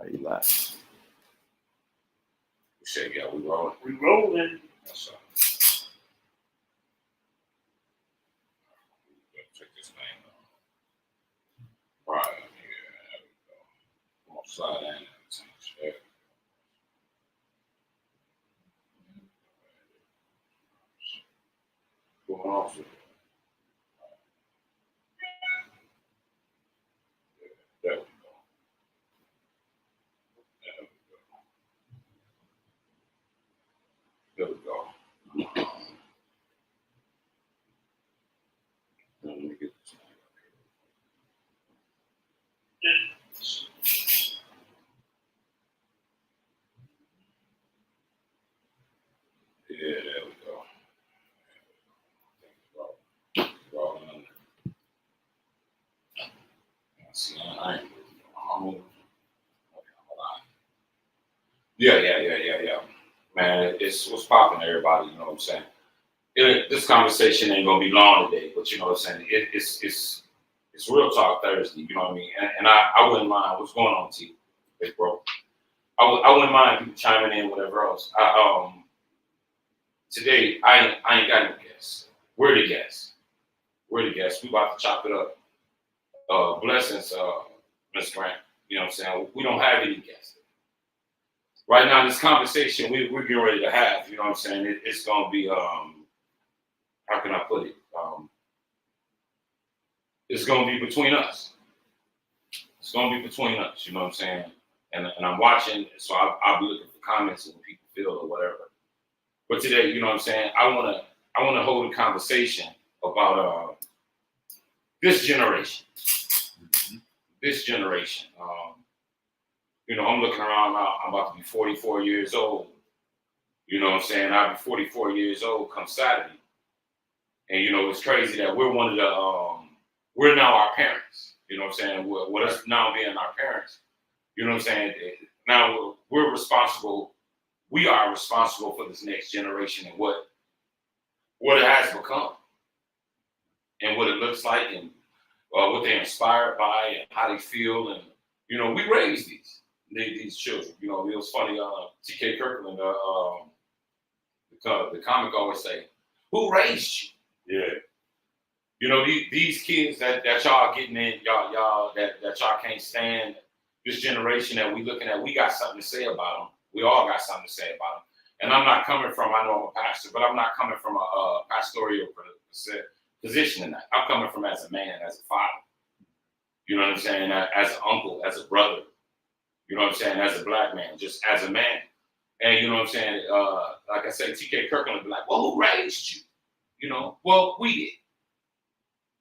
Right, relax. We said, yeah, we rolling. We rolling. That's all. Check this thing out. Right here. There we go. I'm gonna slide that in. There. Going off with it. There we go. There we go. Let me get this. Yeah, there we go. Rolling under. See, I ain't moving. Okay, hold on. Yeah. Man, it's what's popping, everybody. You know what I'm saying? This conversation ain't gonna be long today, but you know what I'm saying? It's real talk Thursday. You know what I mean? And I wouldn't mind what's going on, T, big bro. I wouldn't mind people chiming in, whatever else. Today I ain't got no guests. We're the guests. We about to chop it up. Blessings, Miss Grant. You know what I'm saying? We don't have any guests. Right now, this conversation we're getting ready to have, you know what I'm saying? It's going to be, how can I put it? It's going to be between us. It's going to be between us, you know what I'm saying? And I'm watching, so I'll be looking for comments and what people feel or whatever. But today, you know what I'm saying? I want to hold a conversation about this generation. This generation. You know, I'm looking around now. I'm about to be 44 years old. You know what I'm saying? I'll be 44 years old come Saturday. And, you know, it's crazy that we're one of the, we're now our parents. You know what I'm saying? With us now being our parents. You know what I'm saying? Now we're responsible. We are responsible for this next generation and what it has become. And what it looks like and what they're inspired by and how they feel. And, you know, we raised these children. You know, it was funny, T.K. Kirkland, the comic always say, who raised you? Yeah. You know, these kids that y'all getting in, y'all that y'all can't stand, this generation that we looking at, we got something to say about them. We all got something to say about them. And I'm not coming from, I know I'm a pastor, but I'm not coming from a pastoral position in that. I'm coming from as a man, as a father. You know what I'm saying? As an uncle, as a brother. You know what I'm saying? As a black man, just as a man. And you know what I'm saying? Like I said, T.K. Kirkland would be like, well, who raised you? You know, well, we did.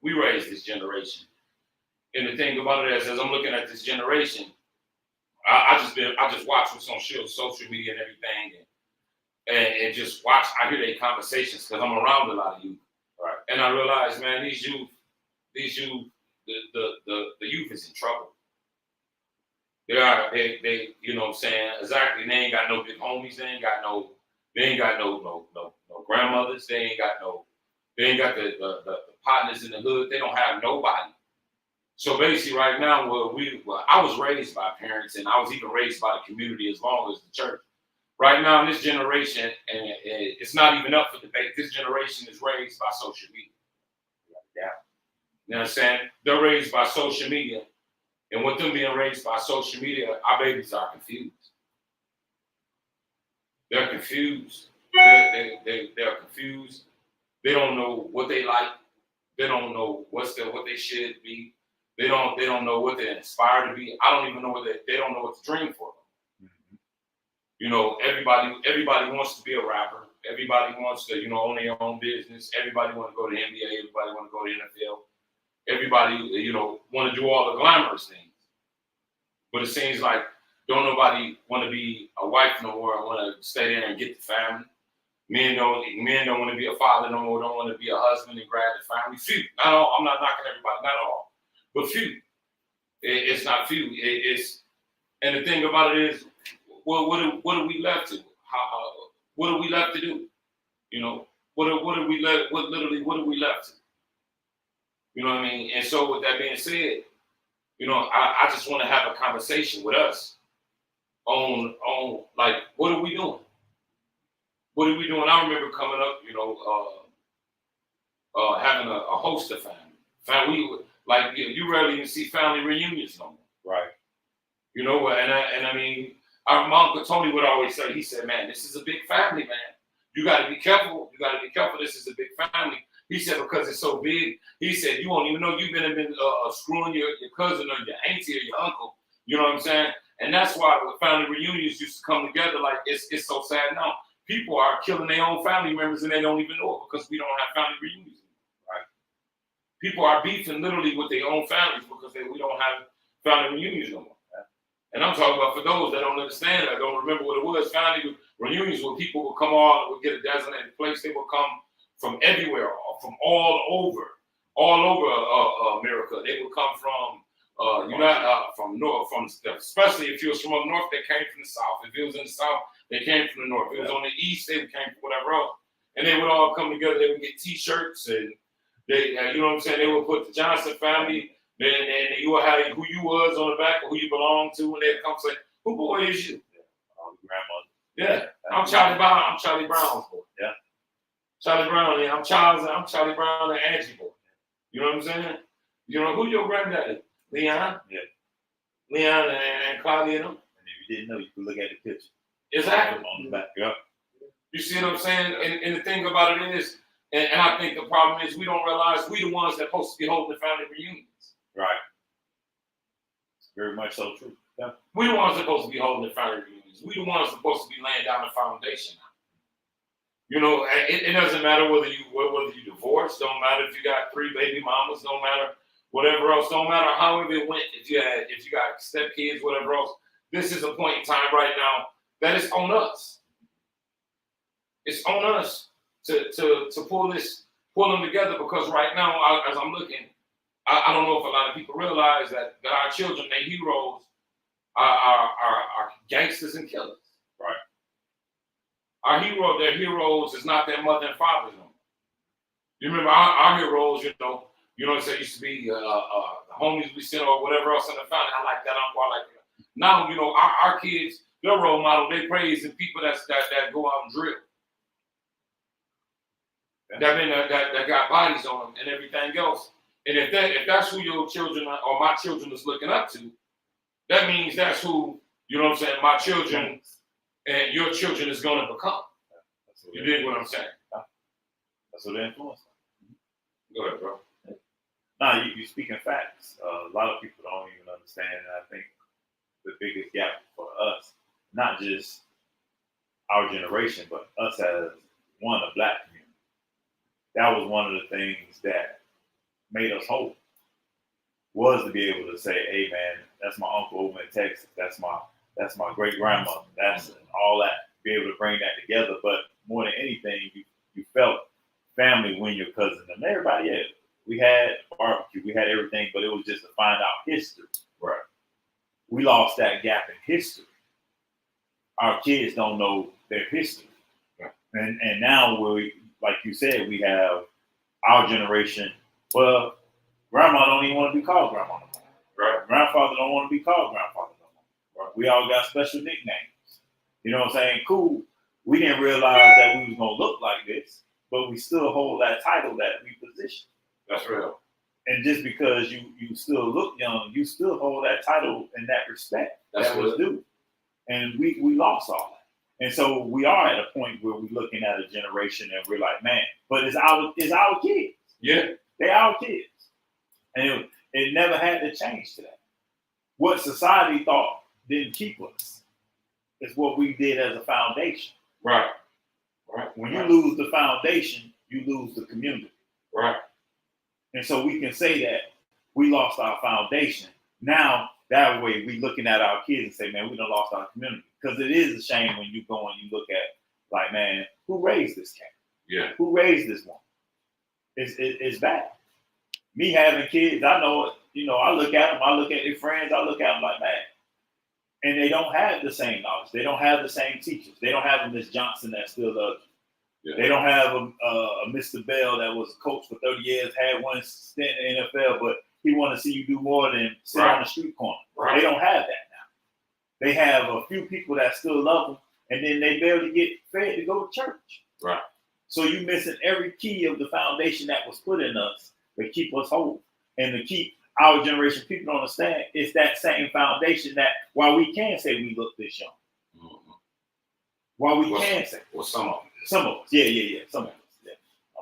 We raised this generation. And the thing about it is, as I'm looking at this generation, I just watch what's on social media and everything, and just watch. I hear their conversations because I'm around a lot of youth, right? And I realize, man, these youth, the youth is in trouble. They, you know what I'm saying? Exactly. They ain't got no big homies. They ain't got no grandmothers. They ain't got the partners in the hood. They don't have nobody. So basically right now, I was raised by parents and I was even raised by the community as long as the church. Right now in this generation, and it's not even up for debate, this generation is raised by social media. Yeah. You know what I'm saying? They're raised by social media. And with them being raised by social media, our babies are confused. They're confused. They're confused. They don't know what they like. They don't know what they should be. They don't know what they're inspired to be. I don't even know they don't know what to dream for. Mm-hmm. You know, everybody wants to be a rapper. Everybody wants to, own their own business. Everybody want to go to the NBA. Everybody want to go to the NFL. Everybody, want to do all the glamorous things. But it seems like don't nobody want to be a wife no more. Want to stay there and get the family. Men don't want to be a father no more. Don't want to be a husband and grab the family. Few, not all. I'm not knocking everybody, not all, but few. It's not few. And the thing about it is, well, what are we left to? What are we left to do? What are we left? What are we left to? You know what I mean? And so with that being said, I just want to have a conversation with us on like, what are we doing? What are we doing? I remember coming up, having a host of family. Like you rarely even see family reunions no more. Right. You know, and I mean, my Uncle Tony would always say, he said, man, this is a big family, man. You got to be careful. You got to be careful. This is a big family. He said, because it's so big, he said, you won't even know you've been screwing your cousin or your auntie or your uncle. You know what I'm saying? And that's why the family reunions used to come together. Like, it's so sad now. People are killing their own family members and they don't even know it because we don't have family reunions. Right? People are beefing literally with their own families because we don't have family reunions no more. And I'm talking about for those that don't understand, that don't remember what it was. Family reunions where people would come on, would get a designated place. They would come from everywhere, from all over America. They would come from from north, especially if you was from up north, they came from the south. If it was in the south, they came from the north. If it was on the east, they came from whatever else. And they would all come together. They would get T-shirts and they, you know what I'm saying? They would put the Johnson family. Then you would have who you was on the back, or who you belong to, and they'd come say, "Who boy is you?" Grandmother. Yeah, I'm Charlie Brown. I'm Charlie Brown's boy. Yeah, Charlie Brown. Yeah, I'm Charlie Brown and Angie boy. You know what I'm saying? You know who your granddaddy? Leon. Yeah. Leon and Claudia and them. And if you didn't know, you could look at the picture. Exactly. On the back. Yeah. You see what I'm saying? And the thing about it is, and I think the problem is we don't realize we the ones that supposed to be holding the family reunions. Right. Very much so true. Yeah. We the ones supposed to be holding the family reunions. We the ones supposed to be laying down the foundation. You know, it doesn't matter whether you divorced. Don't matter if you got 3 baby mamas. Don't matter whatever else. Don't matter however it went. If you got step kids, whatever else. This is a point in time right now that it's on us. It's on us to pull them together, because right now, as I'm looking, I don't know if a lot of people realize that our children, their heroes, are gangsters and killers. Right. Their heroes is not their mother and father. No. You remember our heroes, you know what I'm saying, used to be the homies we sent or whatever else in the family. I like that uncle, I like that. Now, you know, our kids, their role model, they praise the people that go out and drill. That got bodies on them and everything else. And if that's who your children or my children is looking up to, that means that's who, you know what I'm saying, my children and your children is going to become. You dig what I'm saying? That's what they influence. Go ahead, bro. No, you speaking facts. A lot of people don't even understand. And I think the biggest gap for us, not just our generation, but us as a black community, that was one of the things that made us whole, was to be able to say, hey man, that's my uncle over in Texas, that's my great grandmother, that's all that, be able to bring that together. But more than anything, you felt family when your cousin and everybody else. We had barbecue, we had everything, but it was just to find out history. Right. We lost that gap in history. Our kids don't know their history. Right. And now we, like you said, we have our generation. Well, grandma don't even want to be called grandma no more. Right. Grandfather don't want to be called grandfather no more. Right. We all got special nicknames. You know what I'm saying? Cool. We didn't realize that we was gonna look like this, but we still hold that title that we position. That's real. And just because you still look young, you still hold that title and that respect that was due. And we lost all that. And so we are at a point where we're looking at a generation and we're like, man, but it's our kids. Yeah. They're our kids. And it never had to change to that. What society thought didn't keep us. It's what we did as a foundation. Right. When you lose the foundation, you lose the community. Right. And so we can say that we lost our foundation. Now, that way, we looking at our kids and say, man, we done lost our community. Because it is a shame when you go and you look at, like, man, who raised this cat? Yeah. Who raised this woman? It's bad. Me having kids, I know it. You know, I look at them, I look at their friends, I look at them like, man. And they don't have the same knowledge. They don't have the same teachers. They don't have a Miss Johnson that still loves you. Yeah. They don't have a Mr. Bell that was a coach for 30 years, had one stint in the NFL, but he want to see you do more than sit on the street corner. Right. They don't have that now. They have a few people that still love them, and then they barely get fed to go to church. Right. So you're missing every key of the foundation that was put in us to keep us whole and to keep our generation. People don't understand it's that same foundation that while we can say we look this young, while we can say, well, some of them, some of us, yeah, some of us, yeah.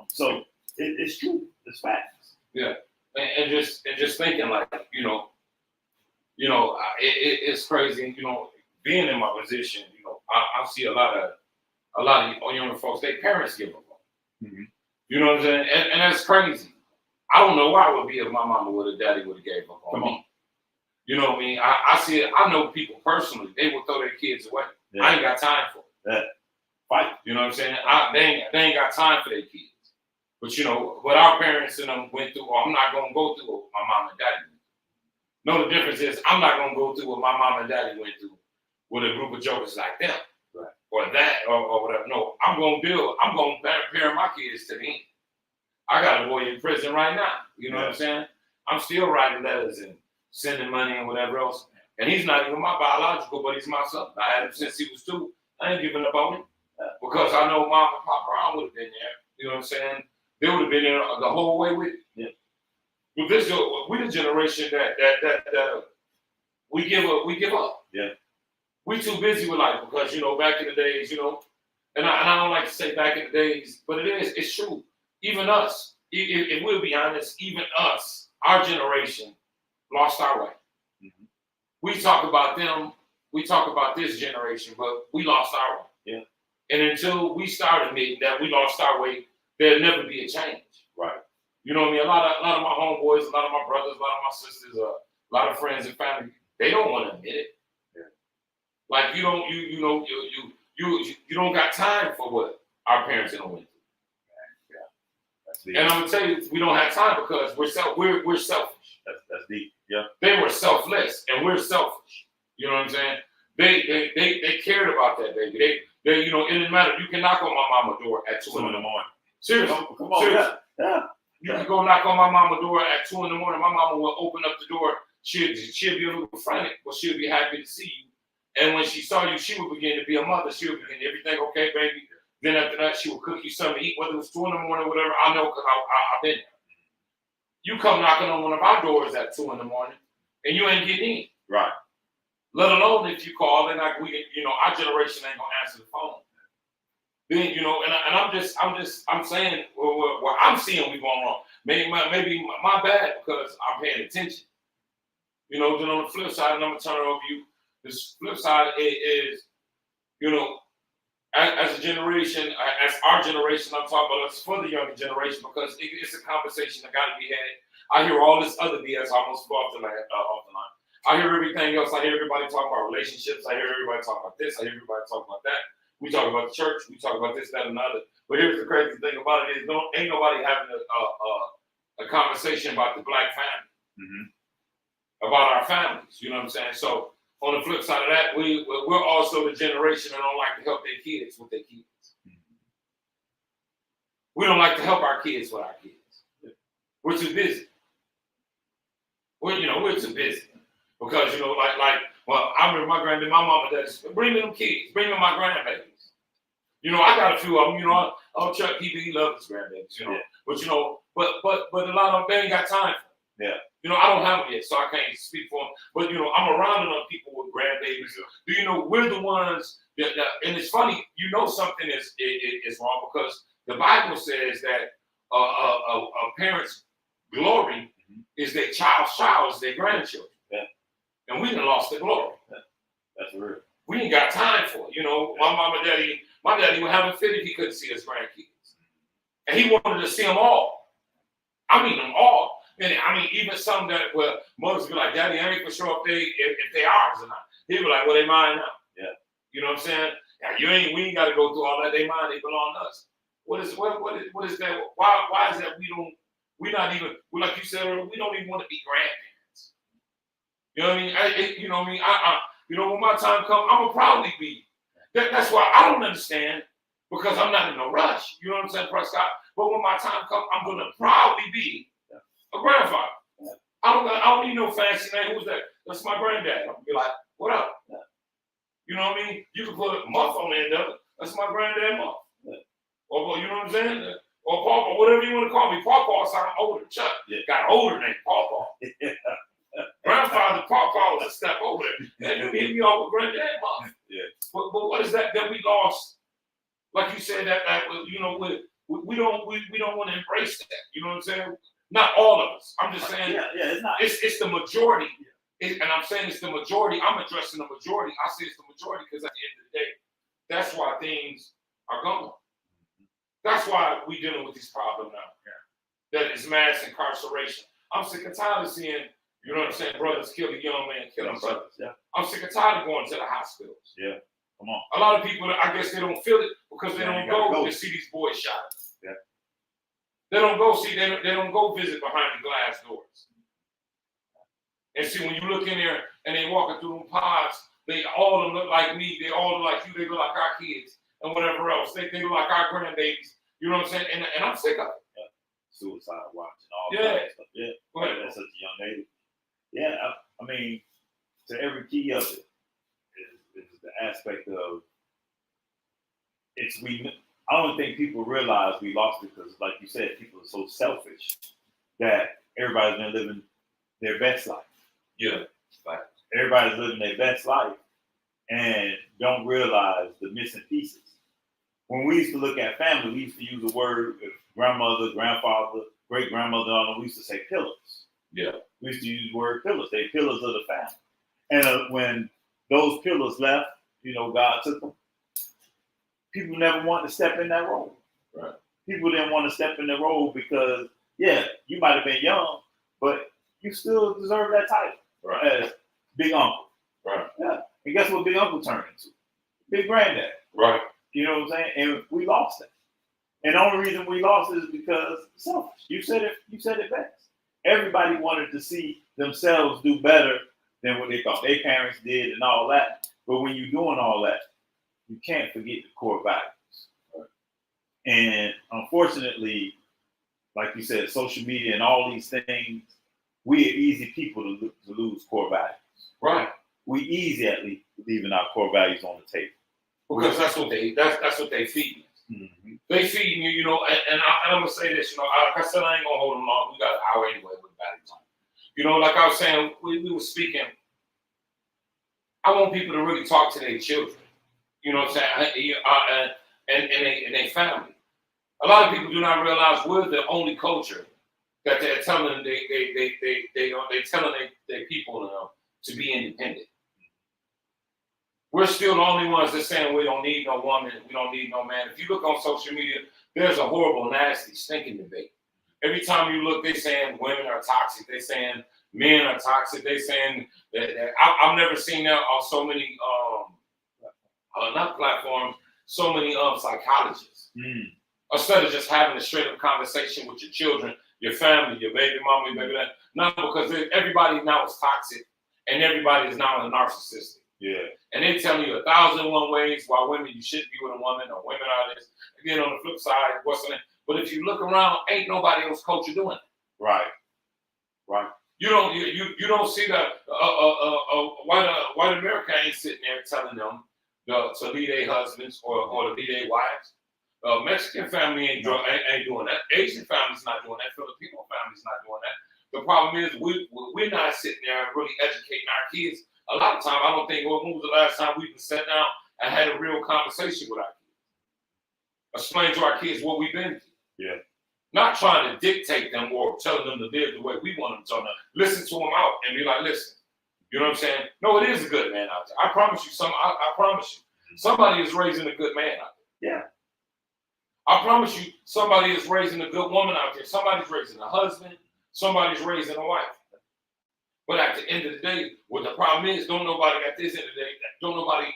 So it's true, it's facts. Yeah, and just thinking like it's crazy. Being in my position, I see a lot of young folks. Their parents give up. Mm-hmm. You know what I'm saying? And that's crazy. I don't know why it would be if my mama would have, daddy would have gave up on me. You know what I mean? I see it. I know people personally. They will throw their kids away. Yeah. I ain't got time for it. Yeah. Fight. You know what I'm saying? They ain't got time for their kids. But what our parents and them went through, I'm not gonna go through what my mom and daddy went through. No, the difference is I'm not gonna go through what my mom and daddy went through with a group of jokers like them. Right. Or that or whatever. No, I'm gonna parent my kids to the end. I got a boy in prison right now. You know what I'm saying? I'm still writing letters and sending money and whatever else. And he's not even my biological, but he's my son. I had him since he was 2. I ain't giving up on him. Because I know Mom and Pop Brown would have been there. You know what I'm saying? They would have been there the whole way with it. Yeah. But we're the generation that we give up. Yeah. We too busy with life because, back in the days, and I don't like to say back in the days, but it's true. Even us, if we'll be honest, even us, our generation lost our way. Mm-hmm. We talk about them, we talk about this generation, but we lost our way. Yeah. And until we start admitting that we lost our way, there'll never be a change. Right. You know what I mean? A lot of my homeboys, a lot of my brothers, a lot of my sisters, a lot of friends and family, they don't want to admit it. Yeah. Like you don't got time for what our parents didn't went through. And I'm gonna tell you, we don't have time because we're selfish. That's deep. Yeah. They were selfless, and we're selfish. You know what I'm saying? They cared about that baby. They it didn't matter. You can knock on my mama's door at 2 in the morning. Seriously. Come on. Seriously. Yeah. You can go knock on my mama's door at 2 in the morning. My mama will open up the door. She'll be a little frantic, but she'll be happy to see you. And when she saw you, she would begin to be a mother. She would begin, everything okay, baby? Then after that, she would cook you something to eat, whether it was 2 in the morning or whatever. I know because I've been there. You come knocking on one of our doors at 2 in the morning, and you ain't getting in. Right. Let alone if you call, and our generation ain't gonna answer the phone. Then I'm saying what I'm seeing we going wrong. Maybe my bad because I'm paying attention. Then on the flip side, and I'm gonna turn it over to you. This flip side is as a generation, as our generation, I'm talking about us for the younger generation because it's a conversation that got to be had. I hear all this other BS almost go off the line. I hear everything else. I hear everybody talk about relationships. I hear everybody talk about this. I hear everybody talk about that. We talk about the church. We talk about this, that, and the other. But here's the crazy thing about it is ain't nobody having a conversation about the black family, about our families. You know what I'm saying? So on the flip side of that, we're also the generation that don't like to help their kids with their kids. We don't like to help our kids with our kids. We're too busy. We're too busy. Because, I remember my granddad, my mama, dad, bring me them kids, bring me my grandbabies. I got a few of them, I'll Chuck, he loves his grandbabies, yeah. But, but a lot of them, they ain't got time for them. Yeah. I don't have them yet, so I can't speak for them. But, I'm around enough people with grandbabies. We're the ones that and it's funny, something is wrong because the Bible says that a parent's glory is their child's their grandchildren. Yeah. And we done lost the glory. Yeah. That's real. We ain't got time for it. My daddy would have a fit if he couldn't see his grandkids. And he wanted to see them all. I mean them all. And even some that mothers be like, Daddy, I ain't for sure if they ours or not. He'd be like, well, they mine now. Yeah. You know what I'm saying? Yeah, we ain't got to go through all that. They mine, they belong to us. What is that? Why is that we're not even, like you said earlier, we don't even want to be grandparents. You know what I mean? When my time comes, I'm gonna probably be. That's why I don't understand because I'm not in no rush. You know what I'm saying, Prescott? But when my time comes, I'm gonna probably be a grandfather. I don't need no fancy name. Who's that? That's my granddad. I'm gonna be like, what up? know what I mean? You can put a month on the end of it. That's my granddad month. Yeah. Or you know what I'm saying? Yeah. Or Pawpaw, whatever you want to call me. Pawpaw sound older. Chuck got an older name, Pawpaw. Yeah. Grandfather Pawpaw was a step over there. And you hit me off with granddad month. Yeah. But what is that we lost? Like you said, that you know, we don't want to embrace that. You know what I'm saying? Not all of us. I'm just saying. It's not. It's the majority. And I'm saying it's the majority. I'm addressing the majority. I say it's the majority because at the end of the day, that's why things are going. That's why we're dealing with this problem now. Yeah. That is mass incarceration. I'm sick and tired of seeing, you know what I'm saying, brothers kill a young man, kill each other. Yeah. I'm sick and tired of going to the hospitals. Yeah. Come on. A lot of people, I guess they don't feel it because they don't go to see these boys shot. Yeah. They don't go see, they don't go visit behind the glass doors. And see, when you look in there and they walking through them pods, they all of them look like me, they all look like you, they look like our kids and whatever else. They look like our grandbabies. You know what I'm saying? And I'm sick of it. Yeah. Suicide watch and all that stuff. Yeah. That's such a young lady. Yeah. I mean, to every key of it is the aspect of I don't think people realize we lost it because, like you said, people are so selfish that everybody's been living their best life. Yeah. Like everybody's living their best life and don't realize the missing pieces. When we used to look at family, we used to use the word grandmother, grandfather, great grandmother, we used to say pillars. Yeah. We used to use the word pillars. They're pillars of the family. And when those pillars left, you know, God took them. People never wanted to step in that role. Right. People didn't want to step in the role because, yeah, you might have been young, but you still deserve that title. Right. As Big Uncle. Right. Yeah. And guess what Big Uncle turned into? Big Granddad. Right. You know what I'm saying? And we lost it. And the only reason we lost it is because selfish. You said it best. Everybody wanted to see themselves do better than what they thought their parents did and all that. But when you're doing all that, you can't forget the core values. Right? And unfortunately, like you said, social media and all these things, we are easy people to lose core values. Right. We easy at leaving our core values on the table. Because that's what they feed. Mm-hmm. They feed you, you know, and I'm gonna say this, you know, like I said, I ain't gonna hold them long. We got an hour anyway with batting time. You know, like I was saying, we were speaking. I want people to really talk to their children. You know what I'm saying? And their family. A lot of people do not realize we're the only culture that they're telling they're telling their people to be independent. We're still the only ones that's saying we don't need no woman, we don't need no man. If you look on social media, there's a horrible, nasty, stinking debate. Every time you look, they're saying women are toxic. They're saying men are toxic. They're saying that I've never seen that on so many not platforms, so many psychologists. Instead of just having a straight up conversation with your children, your family, your baby mama, your baby dad. No, because everybody now is toxic and everybody is now a narcissistic. Yeah. And they're telling you 1,001 ways why women you shouldn't be with a woman or women are this. And then on the flip side, what's in it? But if you look around, ain't nobody else culture doing it. Right. Right. You don't see the white America ain't sitting there telling them to lead their husbands or to lead their wives. Mexican family ain't doing that. Asian family's not doing that. Filipino family's not doing that. The problem is we're not sitting there and really educating our kids. A lot of time, I don't think, when was the last time we've been sat down and had a real conversation with our kids? Explain to our kids what we've been through. Yeah. Not trying to dictate them or telling them to live the way we want them to. Listen to them out and be like, listen, you know what I'm saying? No, it is a good man out there. I promise you, I promise you, somebody is raising a good man out there. Yeah. I promise you, somebody is raising a good woman out there. Somebody's raising a husband. Somebody's raising a wife. But at the end of the day, what the problem is, don't nobody at this end of the day,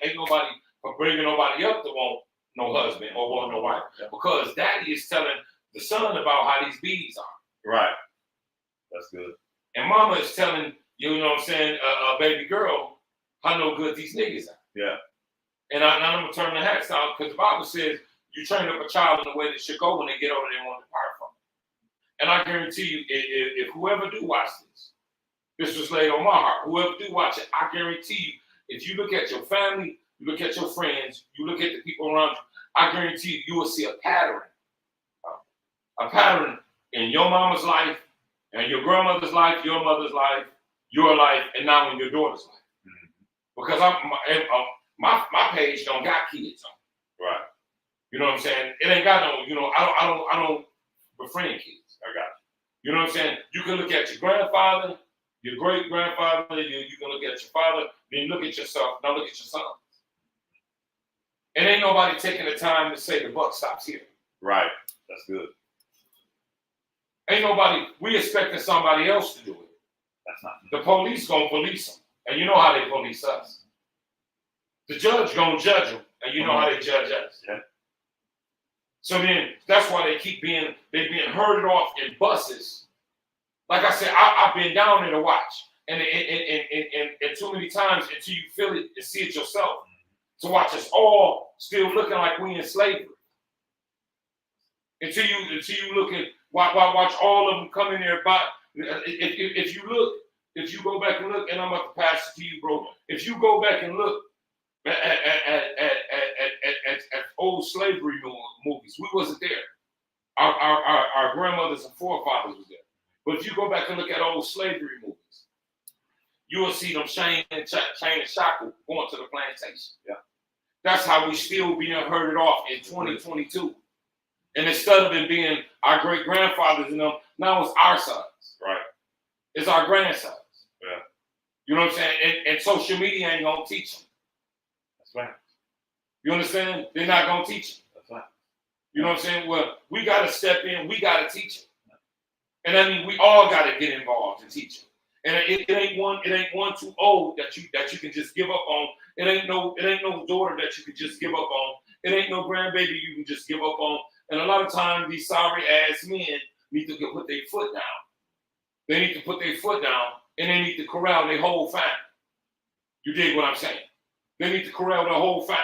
ain't nobody bringing nobody up to want no husband or want no wife. Because daddy is telling the son about how these bees are. Right. That's good. And mama is telling, you know what I'm saying, a baby girl, how no good these niggas are. Yeah. And I'm going to turn the hats down because the Bible says you train up a child in the way they should go when they get older, they won't depart from it. And I guarantee you, if whoever do watch this was laid on my heart. Whoever do watch it, I guarantee you, if you look at your family, you look at your friends, you look at the people around you, I guarantee you, you will see a pattern. A pattern in your mama's life, and your grandmother's life, your mother's life, your life, and now in your daughter's life. Because my page don't got kids on. Right. You know what I'm saying? It ain't got no, you know, I don't befriend kids. I got You know what I'm saying? You can look at your grandfather, your great grandfather, you can look at your father, then you look at yourself, now look at your sons. And ain't nobody taking the time to say the buck stops here. you. Right. That's good. Ain't nobody, we expecting somebody else to do it. That's not. The police gonna police them, and you know how they police us. The judge gonna judge them, and you know how they judge us. Yeah. So then that's why they being herded off in buses. Like I said, I've been down there to watch, and too many times until you feel it and see it yourself, to watch us all still looking like we in slavery. Until you look at watch all of them come in there. But if you go back and look, and I'm about to pass it to you, bro. If you go back and look at old slavery movies, we wasn't there. Our grandmothers and forefathers was there. But if you go back and look at old slavery movies, you will see them chain and shackle going to the plantation. Yeah. That's how we still being herded off in 2022. And instead of it being our great grandfathers and them, now it's our sons. Right. It's our grandsons. Yeah. You know what I'm saying? And social media ain't gonna teach them. That's right. You understand? They're not gonna teach them. That's right. You know what I'm saying? Well, we gotta step in. We gotta teach them. And I mean, we all gotta get involved and teach them. And it ain't one too old that you can just give up on. It ain't no daughter that you can just give up on. It ain't no grandbaby you can just give up on. And a lot of times these sorry ass men need to put their foot down. They need to put their foot down, and they need to corral their whole family. You dig what I'm saying? They need to corral their whole family.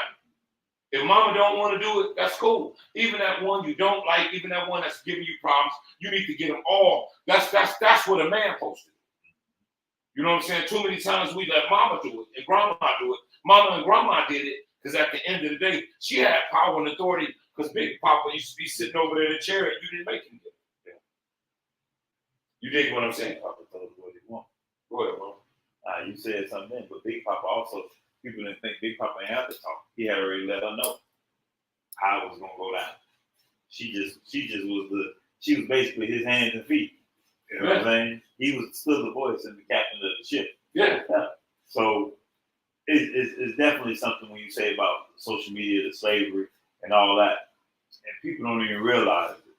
If mama don't want to do it, that's cool. Even that one you don't like, even that one that's giving you problems, you need to get them all. That's what a man supposed to do. You know what I'm saying? Too many times we let mama do it and grandma do it. Mama and grandma did it because at the end of the day, she had power and authority because Big Papa used to be sitting over there in the chair and you didn't make him do it. Yeah. You dig what I'm saying? Papa told us what he wanted. Go ahead, bro. You said something then, but Big Papa also, people didn't think Big Papa ain't have to talk. He had already let her know how it was gonna go down. She was basically his hands and feet. You know what I'm saying? He was still the voice and the captain of the ship. Yeah. So it's definitely something when you say about social media, the slavery, and all that, and people don't even realize it.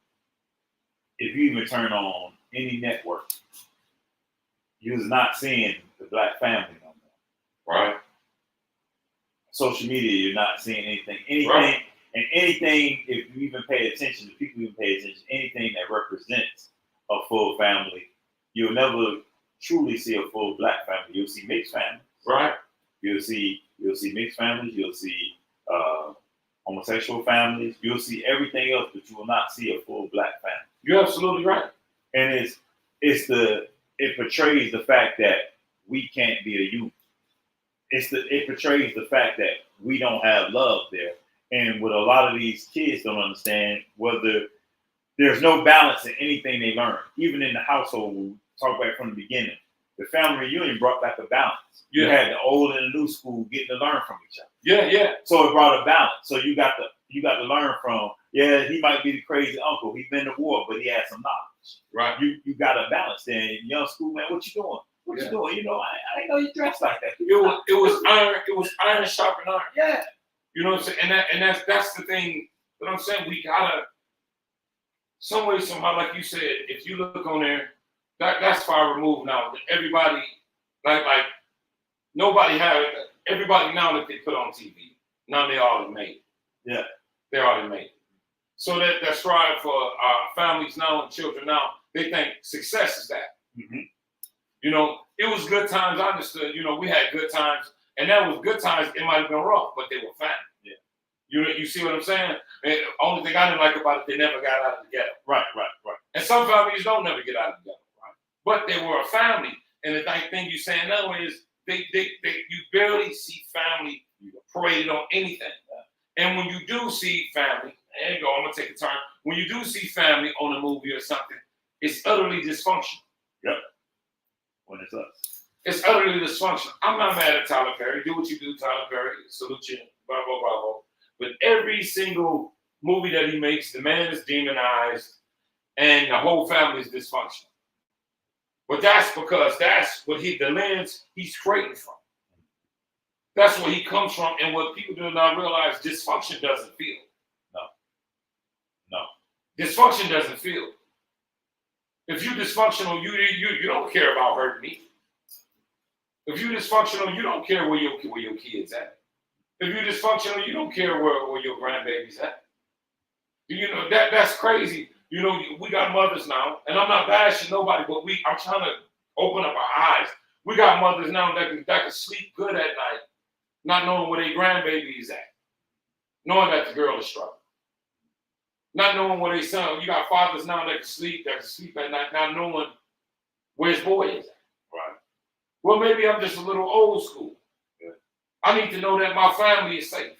If you even turn on any network, you're not seeing the black family no more. Right. Social media, you're not seeing anything. Right. And anything, if you even pay attention, if people even pay attention, anything that represents a full family, you'll never truly see a full black family. You'll see mixed families. Right. You'll see mixed families. You'll see homosexual families. You'll see everything else, but you will not see a full black family. You're absolutely right. And it portrays the fact that we can't be a unit. It portrays the fact that we don't have love there. And what a lot of these kids don't understand, whether there's no balance in anything they learn, even in the household. We talk back from the beginning. The family reunion brought back a balance. Yeah. You had the old and the new school getting to learn from each other. Yeah, yeah. So it brought a balance. So you got to learn from. Yeah, he might be the crazy uncle. He's been to war, but he had some knowledge. Right. You got a balance there. Young school man, what you doing? What you doing? You know, I didn't know you dressed like that. It was iron sharpened iron. Yeah. You know what I'm saying? And that's the thing that I'm saying. We gotta some way, somehow, like you said, if you look on there, that's far removed now. Everybody like nobody have everybody now that they put on TV. Now they already made it. Yeah. They already made it. So that strive for families now and children now, they think success is that. Mm-hmm. You know, it was good times. I understood. You know, we had good times, and that was good times. It might have been rough, but they were family. Yeah. You see what I'm saying? And the only thing I didn't like about it, they never got out of the ghetto. Right. And some families don't never get out of the ghetto, right? But they were a family. And the thing you're saying now is you barely see family pray operated on anything. And when you do see family, there you go, I'm gonna take a turn. When you do see family on a movie or something, it's utterly dysfunctional. Yep. When it's us. It's utterly dysfunctional. I'm not mad at Tyler Perry. Do what you do, Tyler Perry. Salute you. Bravo, bravo. But every single movie that he makes, the man is demonized and the whole family is dysfunctional. But that's because that's what the lens he's creating from. That's where he comes from, and what people do not realize, dysfunction doesn't feel. No. Dysfunction doesn't feel. If you're dysfunctional, you don't care about hurting me. If you're dysfunctional, you don't care where your kids at. If you're dysfunctional, you don't care where your grandbaby's at. You know, that's crazy. You know, we got mothers now, and I'm not bashing nobody, but I'm trying to open up our eyes. We got mothers now that can sleep good at night, not knowing where their grandbaby is at, knowing that the girl is struggling. Not knowing where they son. You got fathers now that can sleep at night, not knowing where his boy is at. Right. Well, maybe I'm just a little old school. Yeah. I need to know that my family is safe.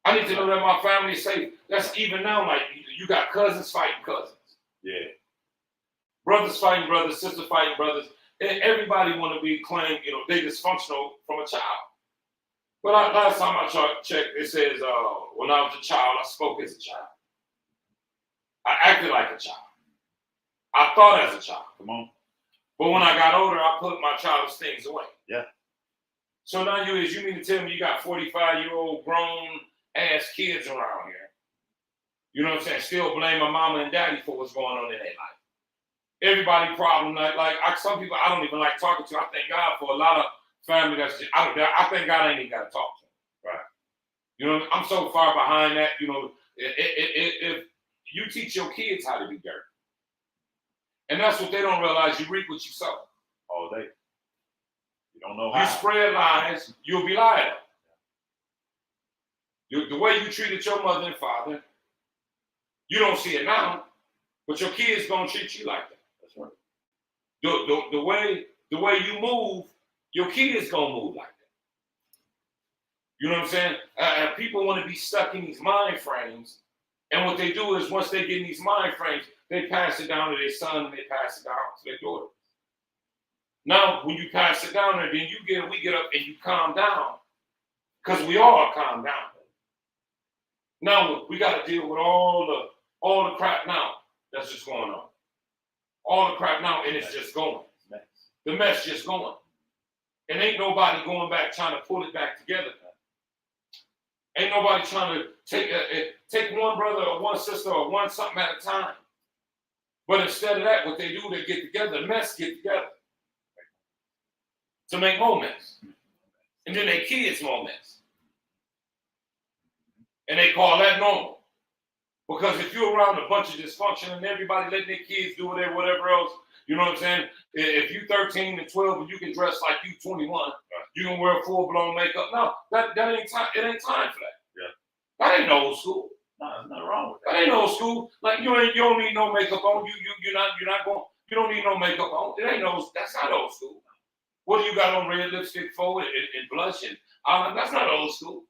I need to know that my family is safe. That's even now, like, you got cousins fighting cousins. Yeah. Brothers fighting brothers, sisters fighting brothers. And everybody want to be claimed, you know, they dysfunctional from a child. But last time I checked, it says, when I was a child, I spoke as a child. I acted like a child. I thought as a child. Come on. But when I got older, I put my childish things away. Yeah. So now you mean to tell me you got 45-year-old grown-ass kids around here, you know what I'm saying, still blame my mama and daddy for what's going on in their life. Everybody problem, some people I don't even like talking to. I thank God for a lot of family that's just, I thank God I ain't even got to talk to them. Right. You know, I'm so far behind that, you know, if you teach your kids how to be dirty, and that's what they don't realize, you reap what you sow. All day. You don't know how. You spread lies, you'll be lied on. The way you treated your mother and father, you don't see it now, but your kids gonna treat you like that. That's right. The way you move, your kids gonna move like that. You know what I'm saying? People want to be stuck in these mind frames, and what they do is once they get in these mind frames, they pass it down to their son and they pass it down to their daughter. Now, when you pass it down there, then we get up and you calm down, because we all calm down. Now we got to deal with all the crap now that's just going on. All the crap now, and it's just going. The mess just going. And ain't nobody going back trying to pull it back together. Ain't nobody trying to take one brother or one sister or one something at a time. But instead of that, what they do, they get together, the mess get together to make more mess. And then they kids more mess. And they call that normal. Because if you're around a bunch of dysfunction and everybody letting their kids do whatever else, you know what I'm saying? If you 13 and 12 and you can dress like you 21, you can wear full-blown makeup. No, that ain't time. It ain't time for that. Yeah. That ain't old school. No, there's nothing wrong with that. That ain't old school. Like you don't need no makeup on. You don't need no makeup on. That's not old school. What do you got on red lipstick for and blush and that's not old school.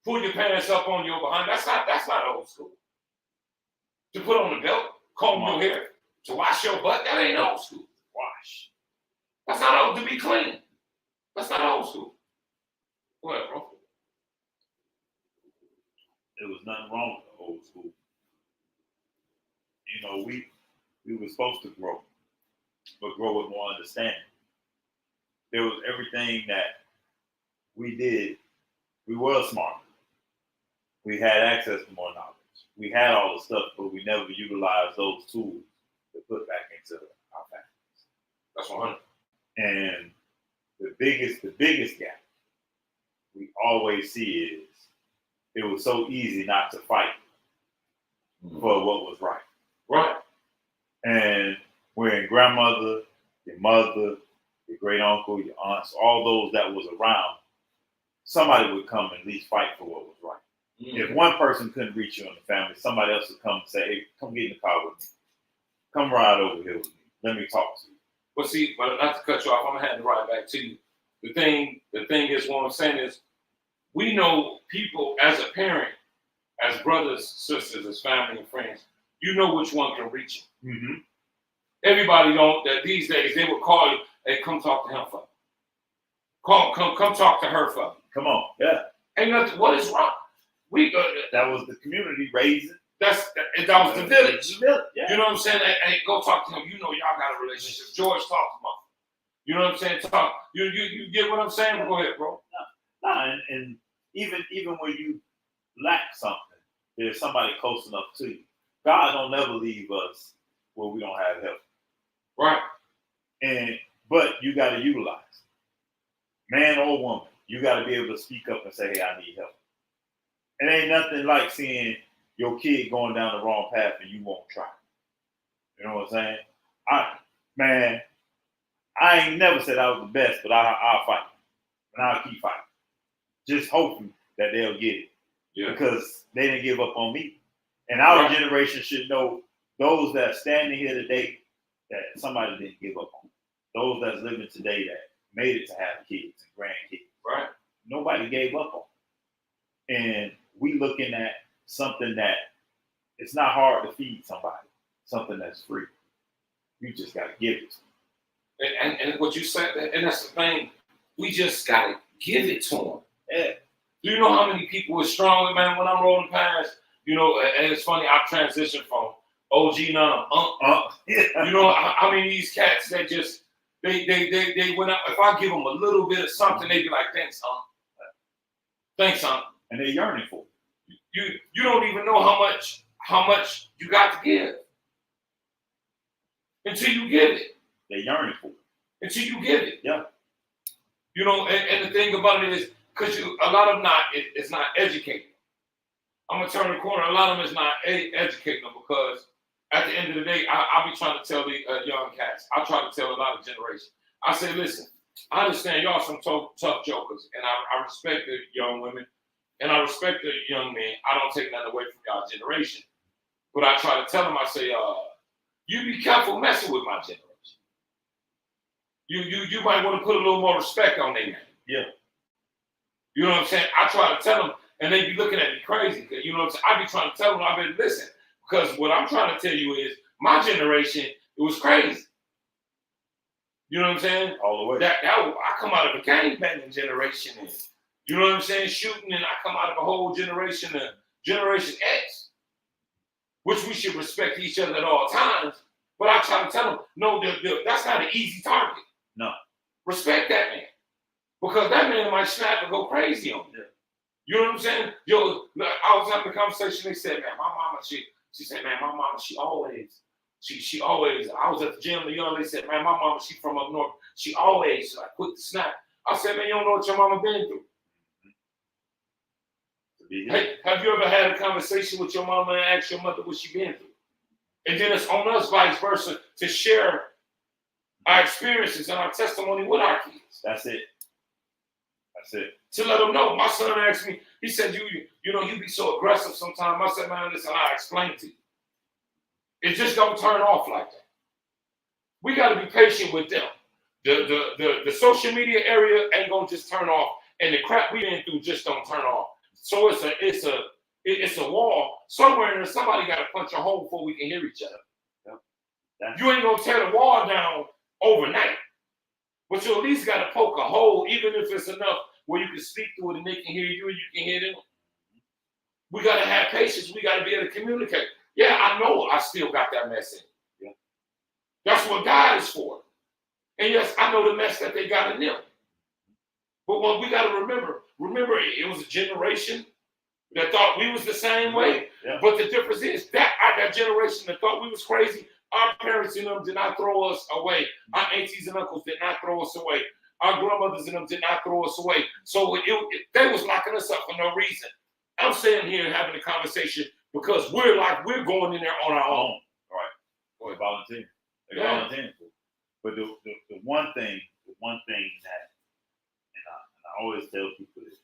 Pull your pants up on your behind. That's not old school. To put on the belt, comb your hair, to wash your butt, that ain't old school. Wash. That's not old to be clean. That's not old school. Go ahead, bro. There was nothing wrong with the old school. You know, we were supposed to grow, but grow with more understanding. There was everything that we did. We were smart. We had access to more knowledge. We had all the stuff, but we never utilized those tools to put back into our families. That's 100. And the biggest gap we always see is it was so easy not to fight for what was right. Right. And when grandmother, your mother, your great uncle, your aunts, all those that was around, somebody would come and at least fight for what was right. If one person couldn't reach you in the family, somebody else would come and say, hey, come get in the car with me. Come ride over here with me. Let me talk to you. But see, but not to cut you off, I'm going to hand the ride back to you. the thing is, what I'm saying is, we know people as a parent, as brothers, sisters, as family and friends, you know which one can reach you. Mm-hmm. Everybody don't, that these days, they would call you, hey, come talk to him for me. Come talk to her for me. Come on, yeah. Ain't nothing, what is wrong? That was the community raising. That was the village. Yeah. You know what I'm saying? Hey, go talk to him. You know y'all got a relationship. George, talk to him. You know what I'm saying? Talk. You get what I'm saying? Go ahead, bro. Nah, and even when you lack something, there's somebody close enough to you. God don't never leave us where we don't have help. Right. But you got to utilize, man or woman, you got to be able to speak up and say, hey, I need help. It ain't nothing like seeing your kid going down the wrong path and you won't try. You know what I'm saying? I ain't never said I was the best, but I'll fight. And I'll keep fighting. Just hoping that they'll get it. Yeah. Because they didn't give up on me. And our generation should know, those that are standing here today, that somebody didn't give up on. Those that's living today that made it to have kids and grandkids. Right. Nobody gave up on. And we looking at something that it's not hard to feed somebody, something that's free. You just got to give it to them. And what you said, and that's the thing, we just got to give it to them. Yeah. Do you know how many people are strong, man, when I'm rolling past? You know, and it's funny, I've transitioned from OG now to Yeah. You know, I mean, these cats that just, they went out, if I give them a little bit of something, they be like, thanks, son. Thanks, son. And they're yearning for it. You don't even know how much you got to give until you give it. They're yearning for it. Until you give it. Yeah. You know, and the thing about it is, because a lot of them it's not educating. I'm going to turn the corner. A lot of them is not educating them, because at the end of the day, I be trying to tell the young cats. I try to tell a lot of generations. I say, listen, I understand y'all some tough jokers, and I respect the young women, and I respect the young men. I don't take nothing away from y'all generation. But I try to tell them, I say, you be careful messing with my generation. You might want to put a little more respect on their name. Yeah. You know what I'm saying? I try to tell them, and they be looking at me crazy. You know what I'm saying? I be trying to tell them, I be listen, because what I'm trying to tell you is, my generation, it was crazy. You know what I'm saying? All the way. I come out of a gangbanging generation, and you know what I'm saying? Shooting, and I come out of a whole generation, Generation X, which we should respect each other at all times. But I try to tell them, no, that's not an easy target. No. Respect that man. Because that man might snap and go crazy on you. Yeah. You know what I'm saying? Yo, I was having a conversation. They said, man, my mama, she said, man, my mama, she always, I was at the gym, the young lady said, man, my mama, she from up north. She always like quick to snap. I said, man, you don't know what your mama been through. Mm-hmm. Hey, have you ever had a conversation with your mama and asked your mother what she been through? And then it's on us, vice versa, to share our experiences and our testimony with our kids. That's it. To let them know. My son asked me, he said, you know, you be so aggressive sometimes. I said, man, listen, I'll explain to you. It just don't turn off like that. We got to be patient with them. The social media area ain't gonna just turn off, and the crap we been through just don't turn off. So it's a wall somewhere, and somebody got to punch a hole before we can hear each other. Yep. You ain't gonna tear the wall down overnight, but you at least got to poke a hole, even if it's enough where you can speak through it and they can hear you and you can hear them. We got to have patience. We got to be able to communicate. Yeah, I know I still got that mess in. Yeah. That's what God is for. And yes, I know the mess that they got in them. But what we got to remember it was a generation that thought we was the same way. Yeah. But the difference is that generation that thought we was crazy, our parents and them did not throw us away. Our aunties and uncles did not throw us away. Our grandmothers and them did not throw us away. So they was locking us up for no reason. I'm sitting here having a conversation because we're going in there on our own. All right. Boy, volunteering. They're volunteering. But the one thing that, and I always tell people this,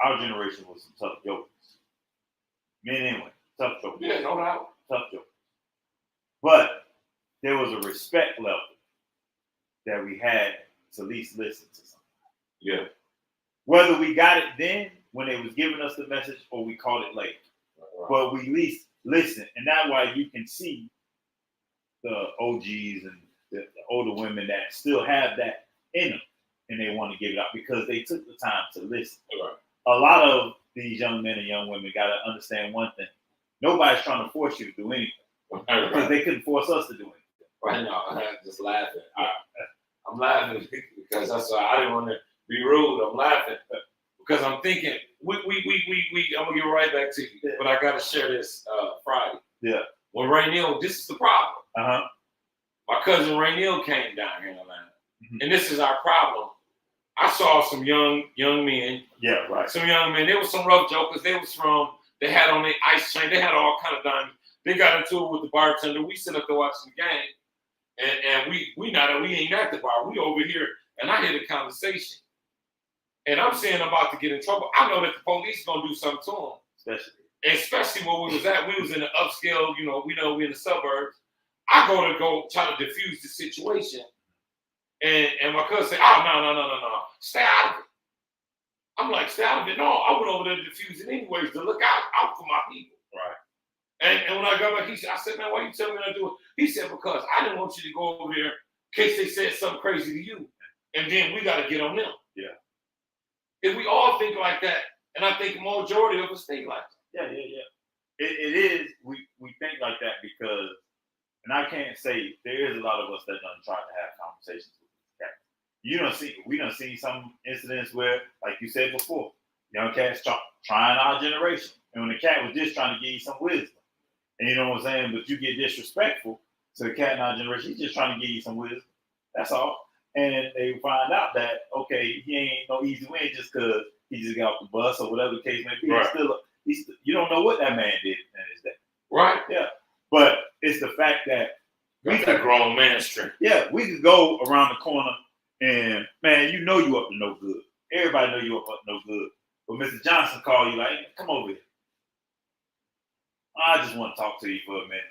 our generation was some tough jokers. Men anyway, tough jokers. Yeah, no doubt. Tough jokers. But there was a respect level that we had to at least listen to something. Yeah. Whether we got it then when they was giving us the message or we caught it late. Right. But we at least listen. And that's why you can see the OGs and the older women that still have that in them and they want to give it up because they took the time to listen. Right. A lot of these young men and young women got to understand one thing. Nobody's trying to force you to do anything. Right. Because they couldn't force us to do anything. Right now, I'm just laughing. I'm laughing because that's why I didn't want to be rude. I'm laughing because I'm thinking, I'm going to get right back to you, but I got to share this Friday. Yeah. When Raynell, this is the problem. Uh-huh. My cousin Raynell came down here in Atlanta, and this is our problem. I saw some young men. Yeah, right. Some young men. There was some rough jokers. They had on their ice chain. They had all kind of diamonds. They got into it with the bartender. We sit up there watching the game, and we ain't at the bar. We over here, and I hear the conversation. And I'm saying I'm about to get in trouble. I know that the police gonna do something to them. Especially where we was at. We was in the upscale, we in the suburbs. I go try to diffuse the situation. And my cousin said, oh, no. Stay out of it. I'm like, stay out of it. No, I went over there to diffuse it anyways to look out for my people. Right. And when I got back, I said, man, why you telling me not to do it? He said, because I didn't want you to go over there in case they said something crazy to you. And then we got to get on them. Yeah. If we all think like that, and I think the majority of us think like that. Yeah. It is, we think like that because, and I can't say, there is a lot of us that done try to have conversations with cats. We done seen some incidents where, like you said before, young cats trying our generation. And when the cat was just trying to give you some wisdom. And you know what I'm saying? But you get disrespectful to the cat in our generation. He's just trying to give you some wisdom. That's all. And they find out that, okay, he ain't no easy win just because he just got off the bus or whatever the case may be. Right. He's still, you don't know what that man did in his day. Right. Yeah. But it's the fact that we could grown man strength. Yeah, we could go around the corner and, man, you know you up to no good. Everybody know you up to no good. But Mr. Johnson called you like, hey, come over here. I just want to talk to you for a minute.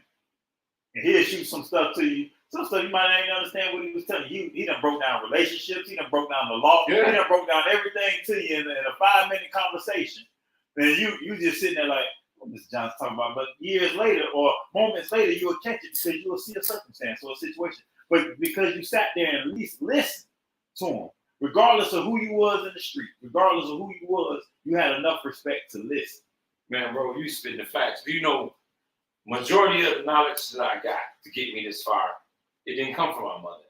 And he'll shoot some stuff to you. Some stuff you might not even understand what he was telling you. He done broke down relationships. He done broke down the law. Yeah. He done broke down everything to you in a 5-minute conversation. Then you just sitting there like, what Mr. Johnson talking about? But years later or moments later, you will catch it because you will see a circumstance or a situation. But because you sat there and at least listened to him, regardless of who you was in the street, regardless of who you was, you had enough respect to listen. Man, bro, you spit the facts. Do you know, majority of the knowledge that I got to get me this far, it didn't come from my mother.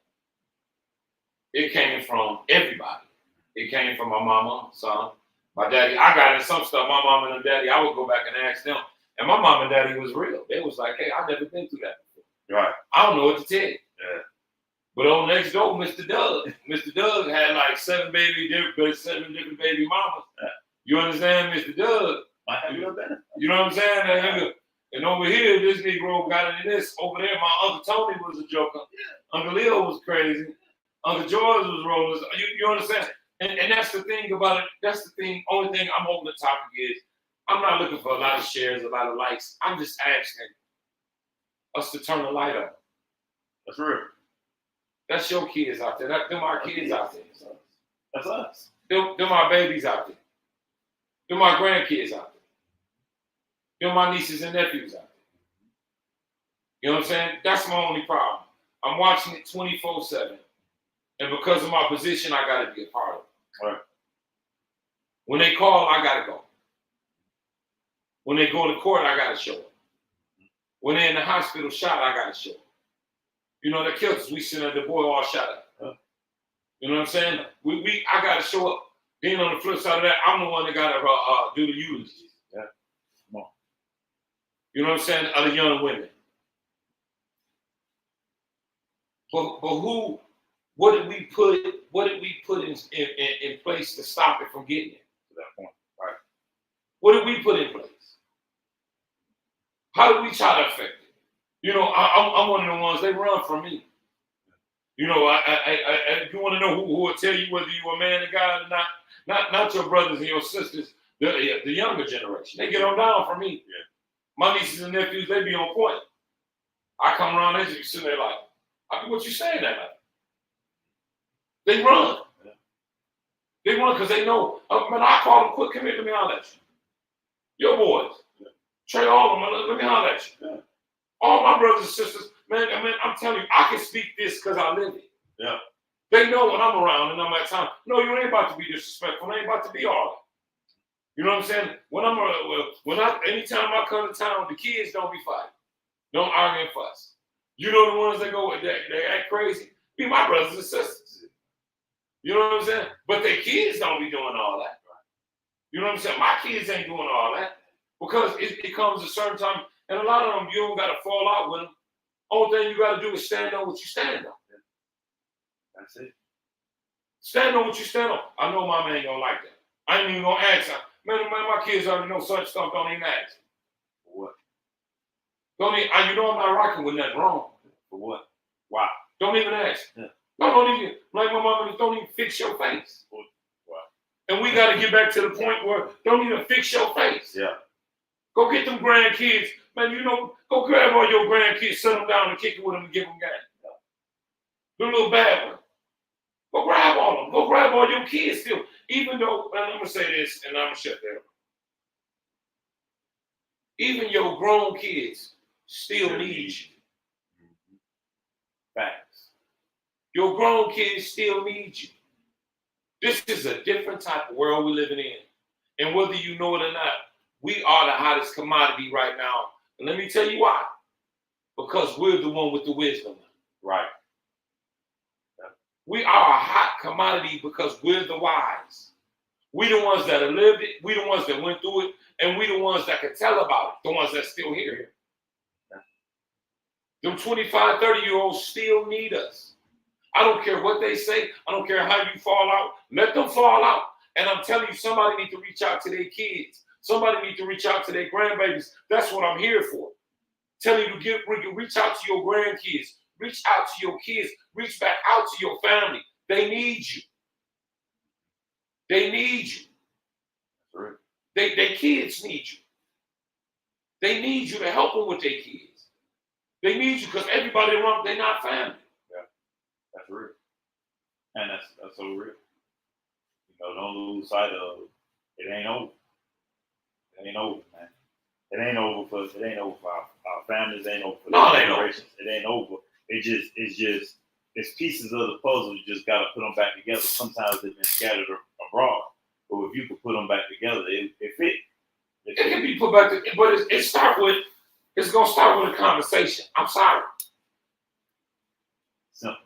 It came from everybody. It came from my mama, son, my daddy. I got into some stuff. My mama and daddy, I would go back and ask them. And my mom and daddy was real. They was like, hey, I've never been through that before. Right. I don't know what to tell you. Yeah. But on next door, Mr. Doug had like 7 different baby mamas. Yeah. You understand, Mr. Doug? You know what I'm saying? And over here, this Negro got into this. Over there, my Uncle Tony was a joker. Yeah. Uncle Leo was crazy. Uncle George was rolling. You understand? And that's the thing about it. That's the thing. Only thing I'm on the topic is I'm not looking for a lot of shares, a lot of likes. I'm just asking us to turn the light on. That's real. That's your kids out there. Them our kids out there. That's us. Them our babies out there. Them my grandkids out there. Them my nieces and nephews out there. You know what I'm saying? That's my only problem. I'm watching it 24/7. And because of my position, I got to be a part of it. Right. When they call, I got to go. When they go to court, I got to show up. When they're in the hospital shot, I got to show up. You know, the killers, we send the boy all shot up. Huh? You know what I'm saying? I got to show up. Then on the flip side of that, I'm the one that got to do the eulogy. Yeah. Come on. You know what I'm saying? Other young women. But what did we put in place to stop it from getting it to that point? Right. What did we put in place? How did we try to affect it? You know, I'm one of the ones, they run from me. You know, if you want to know who will tell you whether you're a man or God or not your brothers and your sisters, the younger generation. They get on down from me. Yeah. My nieces and nephews, they be on point. I come around, they just sitting there like, what you saying that like? They run. Yeah. They run because they know. Man, I call them quick. Come here, let me holler at you. Your boys. Yeah. Trey, all of them, let me holler at you. Yeah. All my brothers and sisters, man, I'm telling you, I can speak this because I live it. Yeah. They know when I'm around and I'm at time. No, you ain't about to be disrespectful. I ain't about to be all that. You know what I'm saying? Anytime I come to town, the kids don't be fighting. Don't argue and fuss. You know the ones that they act crazy? Be my brothers and sisters. You know what I'm saying? But their kids don't be doing all that. You know what I'm saying? My kids ain't doing all that. Because it comes a certain time, and a lot of them, you don't got to fall out with them. Only thing you got to do is stand on what you stand on. That's it. Stand on what you stand on. I know my man ain't gonna like that. I ain't even gonna ask him. Man, my kids already know such stuff. Don't even ask. For what? You know I'm not rocking with nothing wrong. For what? Why? Don't even ask. Yeah. No, don't even. Like my mama, don't even fix your face. Wow. And we got to get back to the point where don't even fix your face. Yeah. Go get them grandkids. Man, go grab all your grandkids, sit them down and kick it with them and give them game. The little bad one. Go grab all of them. Go grab all your kids still. Even though, and I'm going to say this, and I'm going to shut that up. Even your grown kids still need you. Mm-hmm. Facts. Your grown kids still need you. This is a different type of world we're living in. And whether you know it or not, we are the hottest commodity right now. And let me tell you why. Because we're the one with the wisdom. Right. We are a hot commodity because we're the wise. We the ones that have lived it. We the ones that went through it. And we the ones that can tell about it. The ones that still here. Them 25, 30-year-olds still need us. I don't care what they say. I don't care how you fall out. Let them fall out. And I'm telling you, somebody need to reach out to their kids. Somebody need to reach out to their grandbabies. That's what I'm here for. Telling you to reach out to your grandkids. Reach out to your kids. Reach back out to your family. They need you. They need you. Right. Their kids need you. They need you to help them with their kids. They need you because everybody around, they're not family. Yeah, that's real. And that's so real. Don't lose sight of it. Ain't over. It ain't over, man. It ain't over for our families. It ain't over for the generations. It ain't over. It's pieces of the puzzle. You just got to put them back together. Sometimes they've been scattered abroad, but if you could put them back together, it fit. It can be put back together, but it's gonna start with a conversation. I'm sorry. Simple.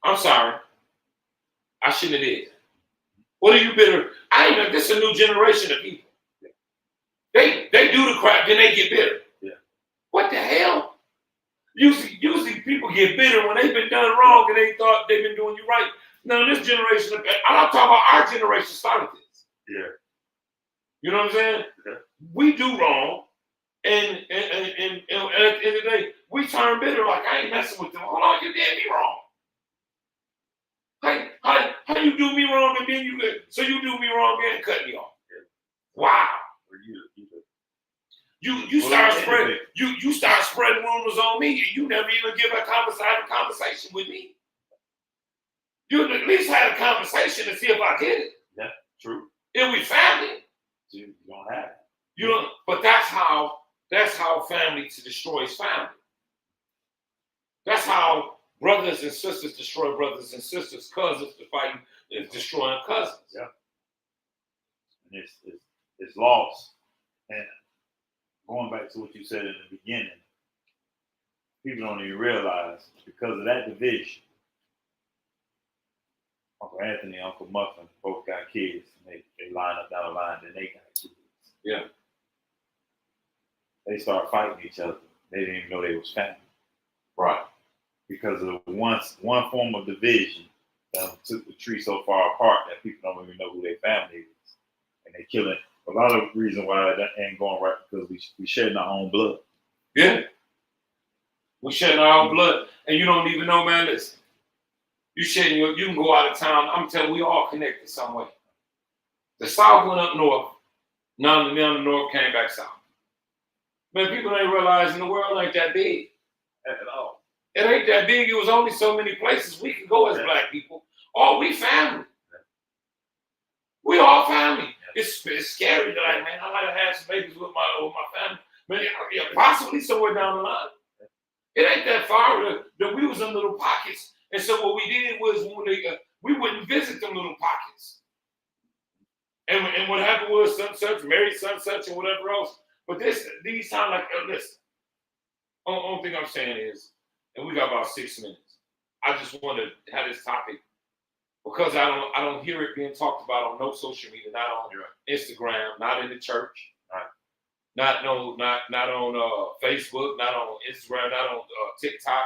I'm sorry. I shouldn't have did. What are you bitter? This is a new generation of people. Yeah. They do the crap, then they get bitter. Yeah. What the hell? Usually people get bitter when they've been done wrong and they thought they've been doing you right. Now this generation, I'm not talking about our generation started this. Yeah. You know what I'm saying? Yeah. We do wrong, and at the end of the day, we turn bitter like I ain't messing with them. Hold on, you did me wrong. How you do me wrong and then you do me wrong and cut me off? Yeah. Wow. You start spreading rumors on me, and you never even have a conversation with me. You at least had a conversation to see if I get it. Yeah, true. If we family, you don't have it. You know, but that's how family destroys family. That's how brothers and sisters destroy brothers and sisters. Cousins fighting is destroying cousins. Yeah. And it's lost. And going back to what you said in the beginning, people don't even realize because of that division, Uncle Anthony and Uncle Muffin both got kids. And they line up down the line, and they got kids. Yeah. They start fighting each other. They didn't even know they was family. Right. Because of one form of division that took the tree so far apart that people don't even know who their family is. And they killing. A lot of the reason why that ain't going right because we shedding our own blood. Yeah. We shedding our own blood. And you don't even know, man, listen. You can go out of town. I'm telling you, we all connected some way. The South went up north. Now the North came back south. Man, people ain't realizing the world ain't that big at all. It ain't that big. It was only so many places we can go as black people. Oh, we family. We all family. It's scary that like, man, I might have had some babies with my family. Maybe, yeah, possibly somewhere down the line. It ain't that far that we was in little pockets. And so what we did was we wouldn't visit them little pockets. And what happened was such, married such, and whatever else. But these times, like, listen, only thing I'm saying is, and we got about 6 minutes. I just want to have this topic because I don't hear it being talked about on no social media, not on Instagram, not in the church, not on Facebook, not on Instagram, not on TikTok,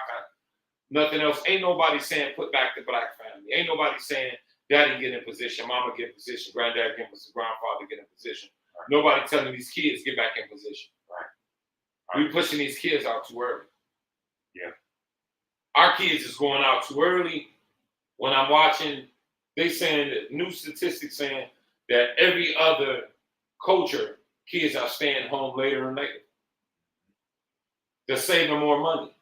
nothing else. Ain't nobody saying put back the black family. Ain't nobody saying daddy get in position, mama get in position, granddad get in position, grandfather get in position. Right. Nobody telling these kids get back in position. Right. We pushing these kids out too early. Yeah. Our kids is going out too early. When I'm watching, they saying that new statistics saying that every other culture, kids are staying home later and later. They're saving more money.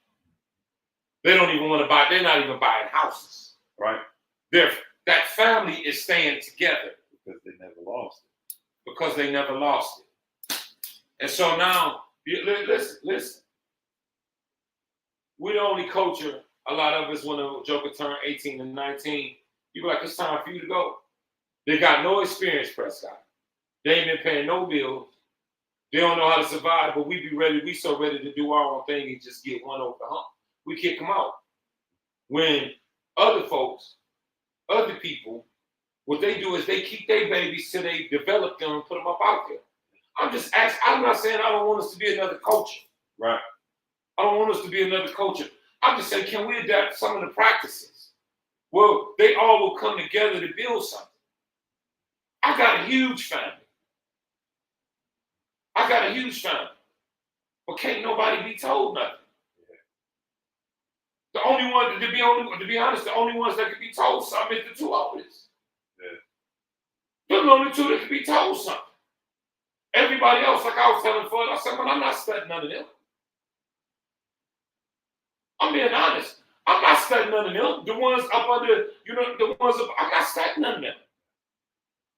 They don't even want to buy, they're not even buying houses. Right. That family is staying together. Because they never lost it. Because they never lost it. And so now, listen. We're the only culture, a lot of us, when a joker turn 18 and 19, you be like, it's time for you to go. They got no experience, Prescott. They ain't been paying no bills. They don't know how to survive, but we so ready to do our own thing and just get one over the hump. We kick them out. When other folks, other people, what they do is they keep their babies till they develop them and put them up out there. I'm just asking, I'm not saying I don't want us to be another culture. Right. I don't want us to be another culture. I'm just saying, can we adapt some of the practices? Well, they all will come together to build something. I got a huge family. But can't nobody be told nothing. The only one, to be honest, the only ones that can be told something is the two oldest. Yeah. They're the only two that can be told something. Everybody else, like I was telling Fud, I said, man, I'm not studying none of them. I'm being honest. I'm not studying none of them. The ones up under, I'm not studying none of them.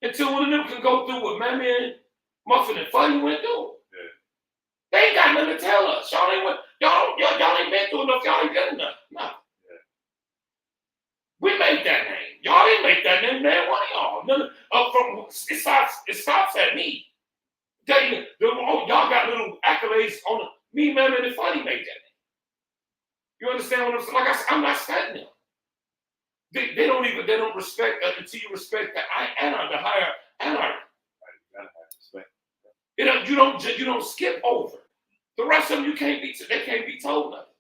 Until one of them can go through what my man, Muffin and Fuddy went through. Yeah. They ain't got nothing to tell us. Y'all ain't been through enough. Y'all ain't done enough. No. Yeah. We made that name. Y'all didn't make that name, man. One of y'all. It stops at me. Y'all got little accolades on me, man, and Fuddy made that name. You understand what I'm saying? Like I said, I'm not studying them. They don't respect until you respect the higher anarchy. You don't skip over. The rest of them they can't be told nothing.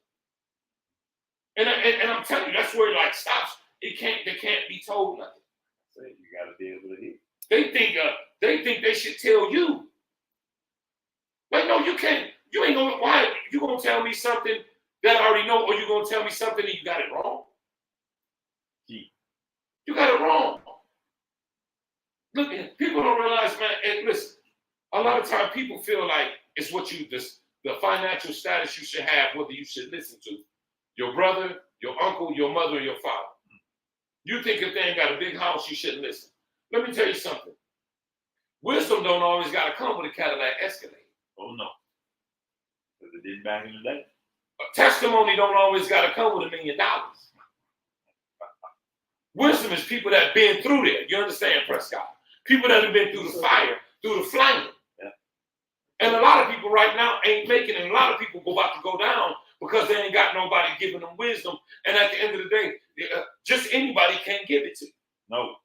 And I'm telling you, that's where it like stops. They can't be told nothing. So you gotta be able to hear. They think they should tell you. Like, no, you can't. You ain't gonna. Why? You gonna tell me something that I already know, or you gonna tell me something and you got it wrong? You got it wrong. Look, people don't realize, man. And listen, a lot of times people feel like it's what the financial status you should have, whether you should listen to your brother, your uncle, your mother, or your father. You think if they ain't got a big house, you shouldn't listen. Let me tell you something. Wisdom don't always got to come with a Cadillac Escalade. Oh, no. Because it didn't back in the day. A testimony don't always got to come with $1 million. Wisdom is people that have been through there. You understand, Prescott? People that have been through the fire, through the flame. Yeah. And a lot of people right now ain't making it. And a lot of people about to go down because they ain't got nobody giving them wisdom. And at the end of the day, just anybody can't give it to you. No.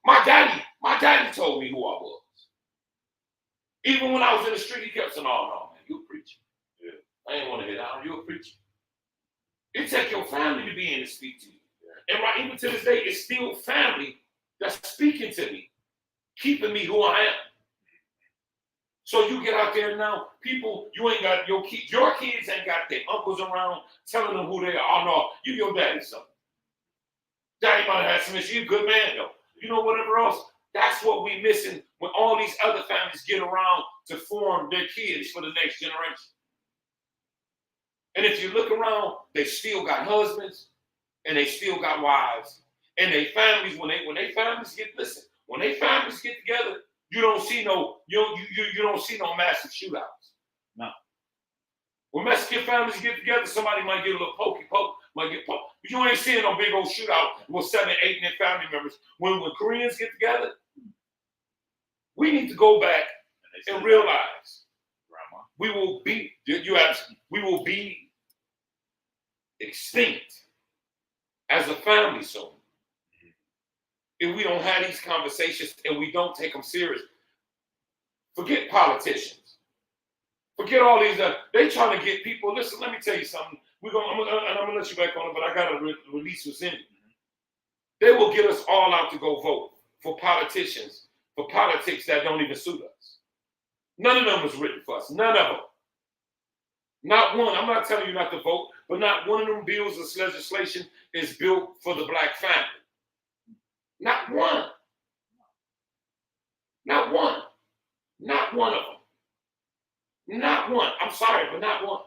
My daddy told me who I was. Even when I was in the street, he kept saying, "Oh no, man, you a preacher." Yeah. I ain't want to hear that. You a preacher. It take your family to be in to speak to you. Yeah. And right even to this day, it's still family that's speaking to me, keeping me who I am. So you get out there now, people, you ain't got your kids ain't got their uncles around telling them who they are. Oh no, you your daddy's son. Daddy might have had some issues. You're a good man though. You know, whatever else. That's what we missing when all these other families get around to form their kids for the next generation. And if you look around, they still got husbands and they still got wives And they families, when they families get together, you don't see no massive shootouts. No. When Mexican families get together, somebody might get a little pokey, might get poked. But you ain't seeing no big old shootout with 7, 8 and family members. When Koreans get together, we need to go back and realize we will be extinct as a family soon if we don't have these conversations and we don't take them serious. Forget politicians. Forget all these. They trying to get people. Listen, let me tell you something. I'm gonna let you back on it, but I gotta release what's in it. They will get us all out to go vote for politicians, for politics that don't even suit us. None of them was written for us. None of them. Not one. I'm not telling you not to vote, but not one of them bills or legislation is built for the black family. Not one. Not one. Not one of them. Not one. I'm sorry, but not one.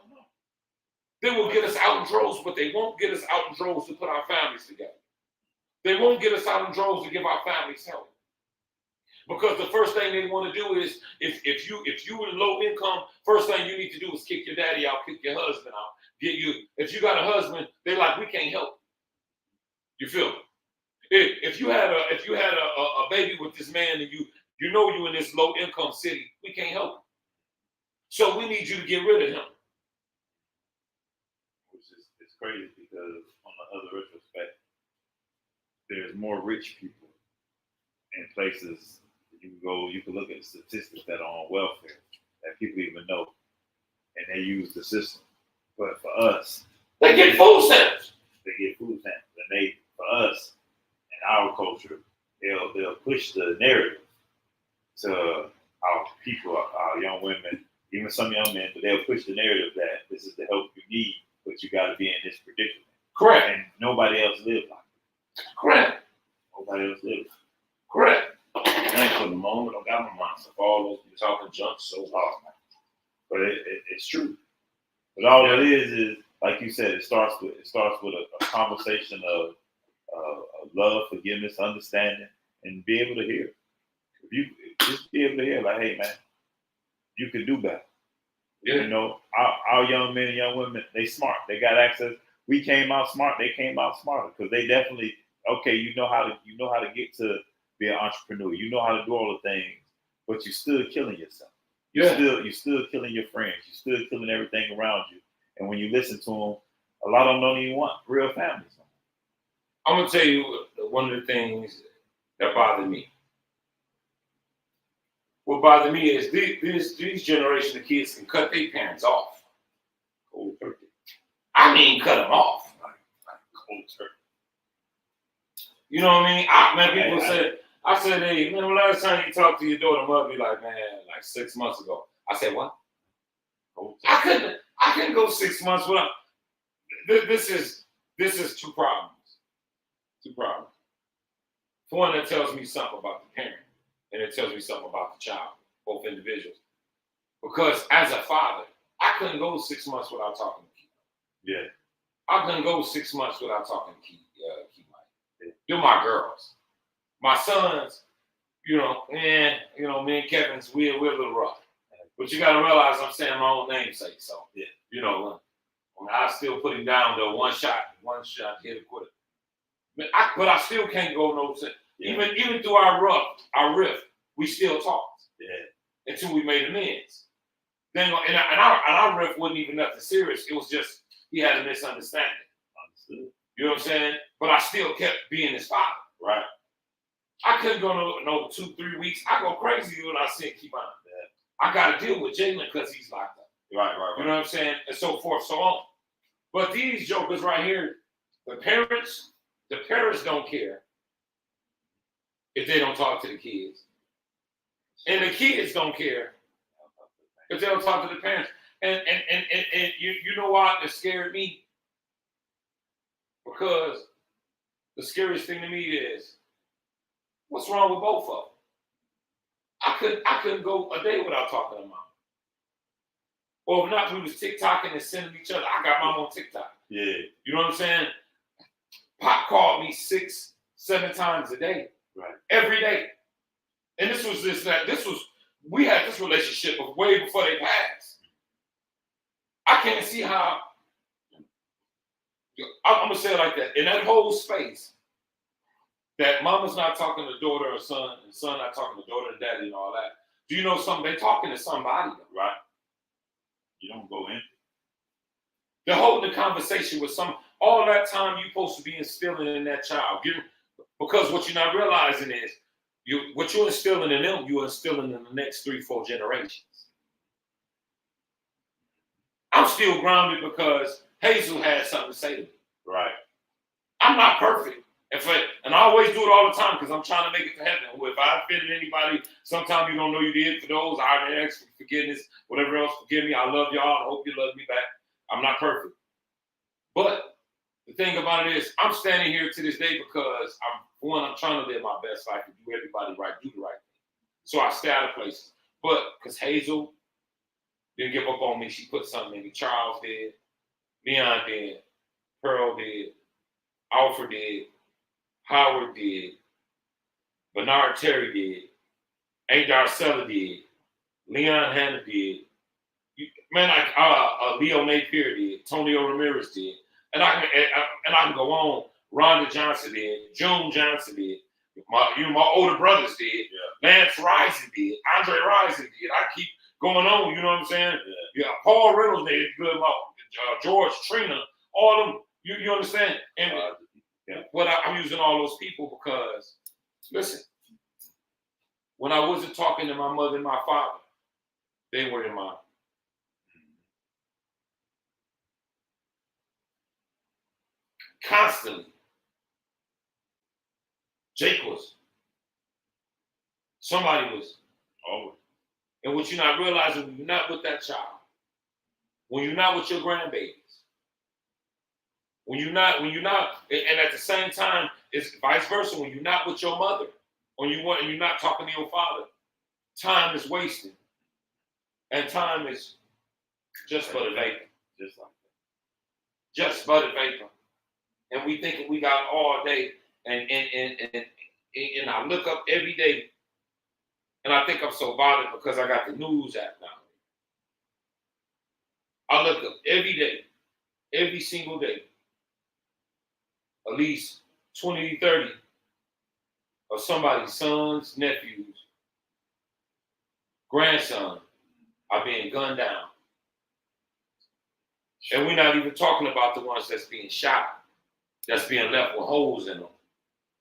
They will get us out in droves, but they won't get us out in droves to put our families together. They won't get us out in droves to give our families help. Because the first thing they want to do is, if you in low income, first thing you need to do is kick your daddy out, kick your husband out. If you got a husband, they're like, we can't help you. You feel me? If you had a baby with this man and you know you in this low income city, we can't help you. So we need you to get rid of him. Which is it's crazy because on the other retrospect, there's more rich people in places. You can look at the statistics that are on welfare that people even know, and they use the system. But for us, they get food stamps. And for us, in our culture, they'll push the narrative to our people, our young women, even some young men, but they'll push the narrative that this is the help you need, but you got to be in this predicament. Correct. And nobody else lives like it. Correct. Nobody else lives. Correct. I ain't putting a moment. I got my mind up. All those people talking junk so hard. But it's true. But all it is like you said, it starts with a conversation of love, forgiveness, understanding, and be able to hear. If you just be able to hear, like, hey man, you could do better. Yeah. You know, our young men and young women, they smart. They got access. We came out smart. They came out smarter because they definitely you know how to get to be an entrepreneur. You know how to do all the things, but you're still killing yourself. You're still killing your friends. You're still killing everything around you. And when you listen to them, a lot of them don't even want real families. I'm gonna tell you one of the things that bother me. What bothered me is these generation of kids can cut their parents off. Cold turkey. I mean, cut them off. Like cold turkey. You know what I mean? I said, hey, man, the last time you talked to your daughter, mother be like, man, like 6 months ago. I said, what? I couldn't go 6 months without. This is two problems. Two problems. For one, that tells me something about the parent, and it tells me something about the child, both individuals. Because as a father, I couldn't go 6 months without talking to Keith. Yeah. I couldn't go 6 months without talking to Keith. They're my girls. My sons, me and Kevin's, we're a little rough. But you got to realize I'm saying my own namesake. So, I still put him down though. One shot, hit a quitter. But I still can't go no. Even through our rift, we still talked. Yeah. Until we made amends. Then and our rift wasn't even nothing serious. It was just he had a misunderstanding. Understood. You know what I'm saying? But I still kept being his father. Right. I couldn't go no 2-3 weeks. I go crazy when I see keep on. I got to deal with Jalen because he's locked up. Right. You know what I'm saying? And so forth, so on. But these jokers right here, the parents don't care if they don't talk to the kids. And the kids don't care if they don't talk to the parents. And you know why it scared me? Because the scariest thing to me is, what's wrong with both of them? I couldn't go a day without talking to mom. Or if not, we was TikToking and sending each other. I got mom on TikTok. Yeah. You know what I'm saying? Pop called me six 7 times a day, Right. every day. And we had this relationship way before they passed. I can't see how, I'm going to say it like that, in that whole space, that mama's not talking to daughter or son, and son not talking to daughter and daddy and all that. Do you know something? They're talking to somebody, right? You don't go in. They're holding a conversation with all that time you're supposed to be instilling in that child. Because what you're not realizing is, what you're instilling in them, you're instilling in the next 3-4 generations. I'm still grounded because Hazel had something to say to me. Right. I'm not perfect. And I always do it all the time because I'm trying to make it to heaven. If I offended anybody, sometimes you don't know you did. For those, I ask for forgiveness. Whatever else, forgive me. I love y'all. I hope you love me back. I'm not perfect. But the thing about it is, I'm standing here to this day because I'm trying to live my best life and do everybody right, do the right thing. So I stay out of places. But because Hazel didn't give up on me, she put something in me. Charles did. Leon did. Pearl did. Alfred did. Howard did. Bernard Terry did. A. Darcella did. Leon Hanna did. Leo Napier did. Tonio Ramirez did. And I can go on. Rhonda Johnson did. June Johnson did. My older brothers did. Yeah. Lance Rising did. Andre Rising did. I keep going on. You know what I'm saying? Yeah. Paul Reynolds did. Good. George Trina. All of them. You understand? And I'm using all those people because, listen, when I wasn't talking to my mother and my father, they were in my. Constantly. Jake was. Somebody was. Always. And what you're not realizing, when you're not with that child, when you're not with your grandbabies, when you're not, and at the same time, it's vice versa. When you're not with your mother, and you're not talking to your father, time is wasted, and time is just but a vapor, just like that, just but a vapor. And we thinking we got all day, and I look up every day, and I think I'm so bothered because I got the news app now. I look up every day, every single day, at least 20 to 30 of somebody's sons, nephews, grandson are being gunned down. And we're not even talking about the ones that's being shot, that's being left with holes in them.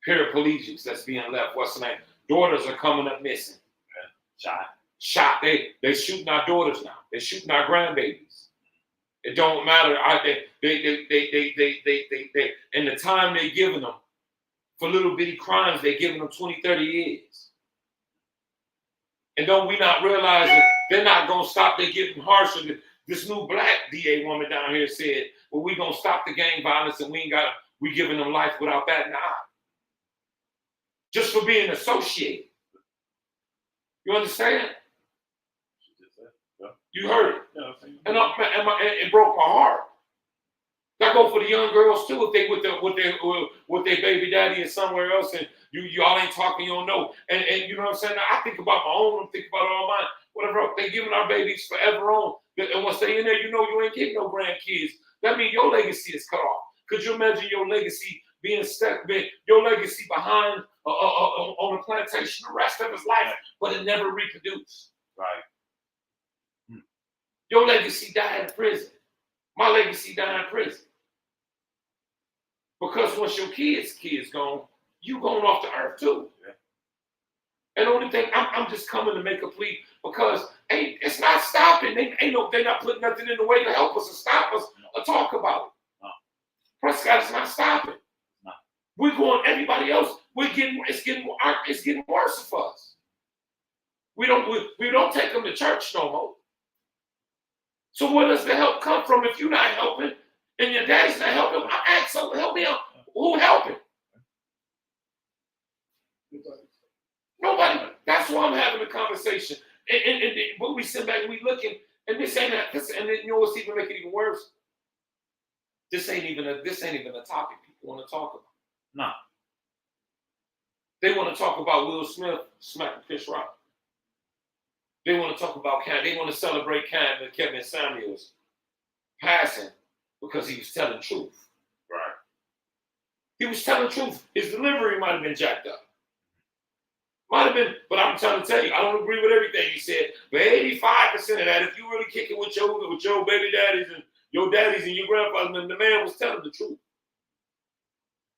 Paraplegics that's being left, what's the name? Daughters are coming up missing. Shot. They shooting our daughters now. They're shooting our grandbabies. It don't matter. They and the time they're giving them for little bitty crimes, they're giving them 20, 30 years. And don't we not realize that they're not going to stop. They're getting harsher. This new black DA woman down here said, well, we're going to stop the gang violence and we giving them life without batting an eye. Just for being associated. You understand? You heard it. And it broke my heart. That go for the young girls too. If they with their baby daddy and somewhere else, and y'all ain't talking, you don't know. And you know what I'm saying? I think about my own. I'm thinking about all mine. Whatever they giving our babies forever on. And once they in there, you know you ain't getting no grandkids. That means your legacy is cut off. Could you imagine your legacy being stuck, your legacy behind on a plantation the rest of his life, but it never reproduced? Right. Your legacy died in prison. My legacy died in prison. Because once your kids gone, you going off the earth too. Yeah. And the only thing, I'm just coming to make a plea because it's not stopping. They're not putting nothing in the way to help us or stop us or talk about it. No. Prescott is not stopping. No. We're going, everybody else, it's getting worse for us. We don't take them to church no more. So where does the help come from if you're not helping and your daddy's not helping? I ask someone, help me out. Who helping? Nobody. That's why I'm having a conversation. But we sit back and we looking, and this ain't this, and then you know what's even making it even worse? This ain't even a topic people want to talk about. No. They want to talk about Will Smith smacking Chris Rock. They want to talk about Cam. They want to celebrate Kevin Samuels passing because he was telling truth. Right. He was telling truth. His delivery might have been jacked up. Might have been, but I'm trying to tell you, I don't agree with everything he said. But 85% of that, if you really kick it with your baby daddies and your daddies and your grandfathers, the man was telling the truth.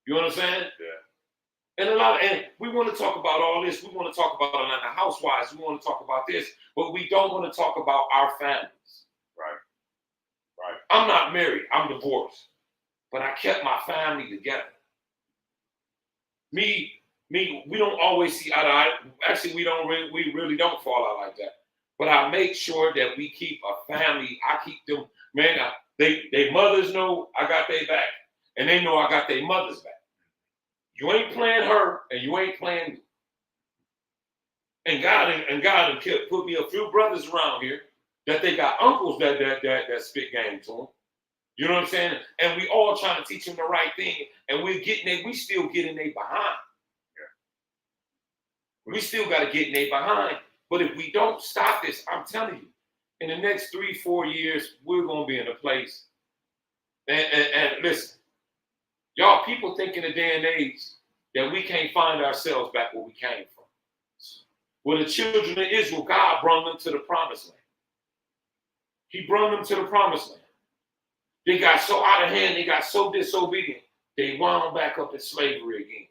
You know what I'm saying? Yeah. And we want to talk about all this. We want to talk about Atlanta housewives. We want to talk about this, but we don't want to talk about our families. Right. Right. I'm not married. I'm divorced, but I kept my family together. Me, we don't always see eye to eye. Actually, we really don't fall out like that. But I make sure that we keep a family. I keep them, man. They mothers know I got their back, and they know I got their mother's back. You ain't playing her, and you ain't playing me. And God put me a few brothers around here that they got uncles that spit game to them. You know what I'm saying? And we all trying to teach them the right thing, and we still getting they behind. We still got to get in their behind. But if we don't stop this, I'm telling you, in the next 3-4 years, we're going to be in a place. And listen, y'all, people think in a day and age that we can't find ourselves back where we came from. When the children of Israel, God brought them to the promised land. He brought them to the promised land. They got so out of hand, they got so disobedient, they wound back up in slavery again.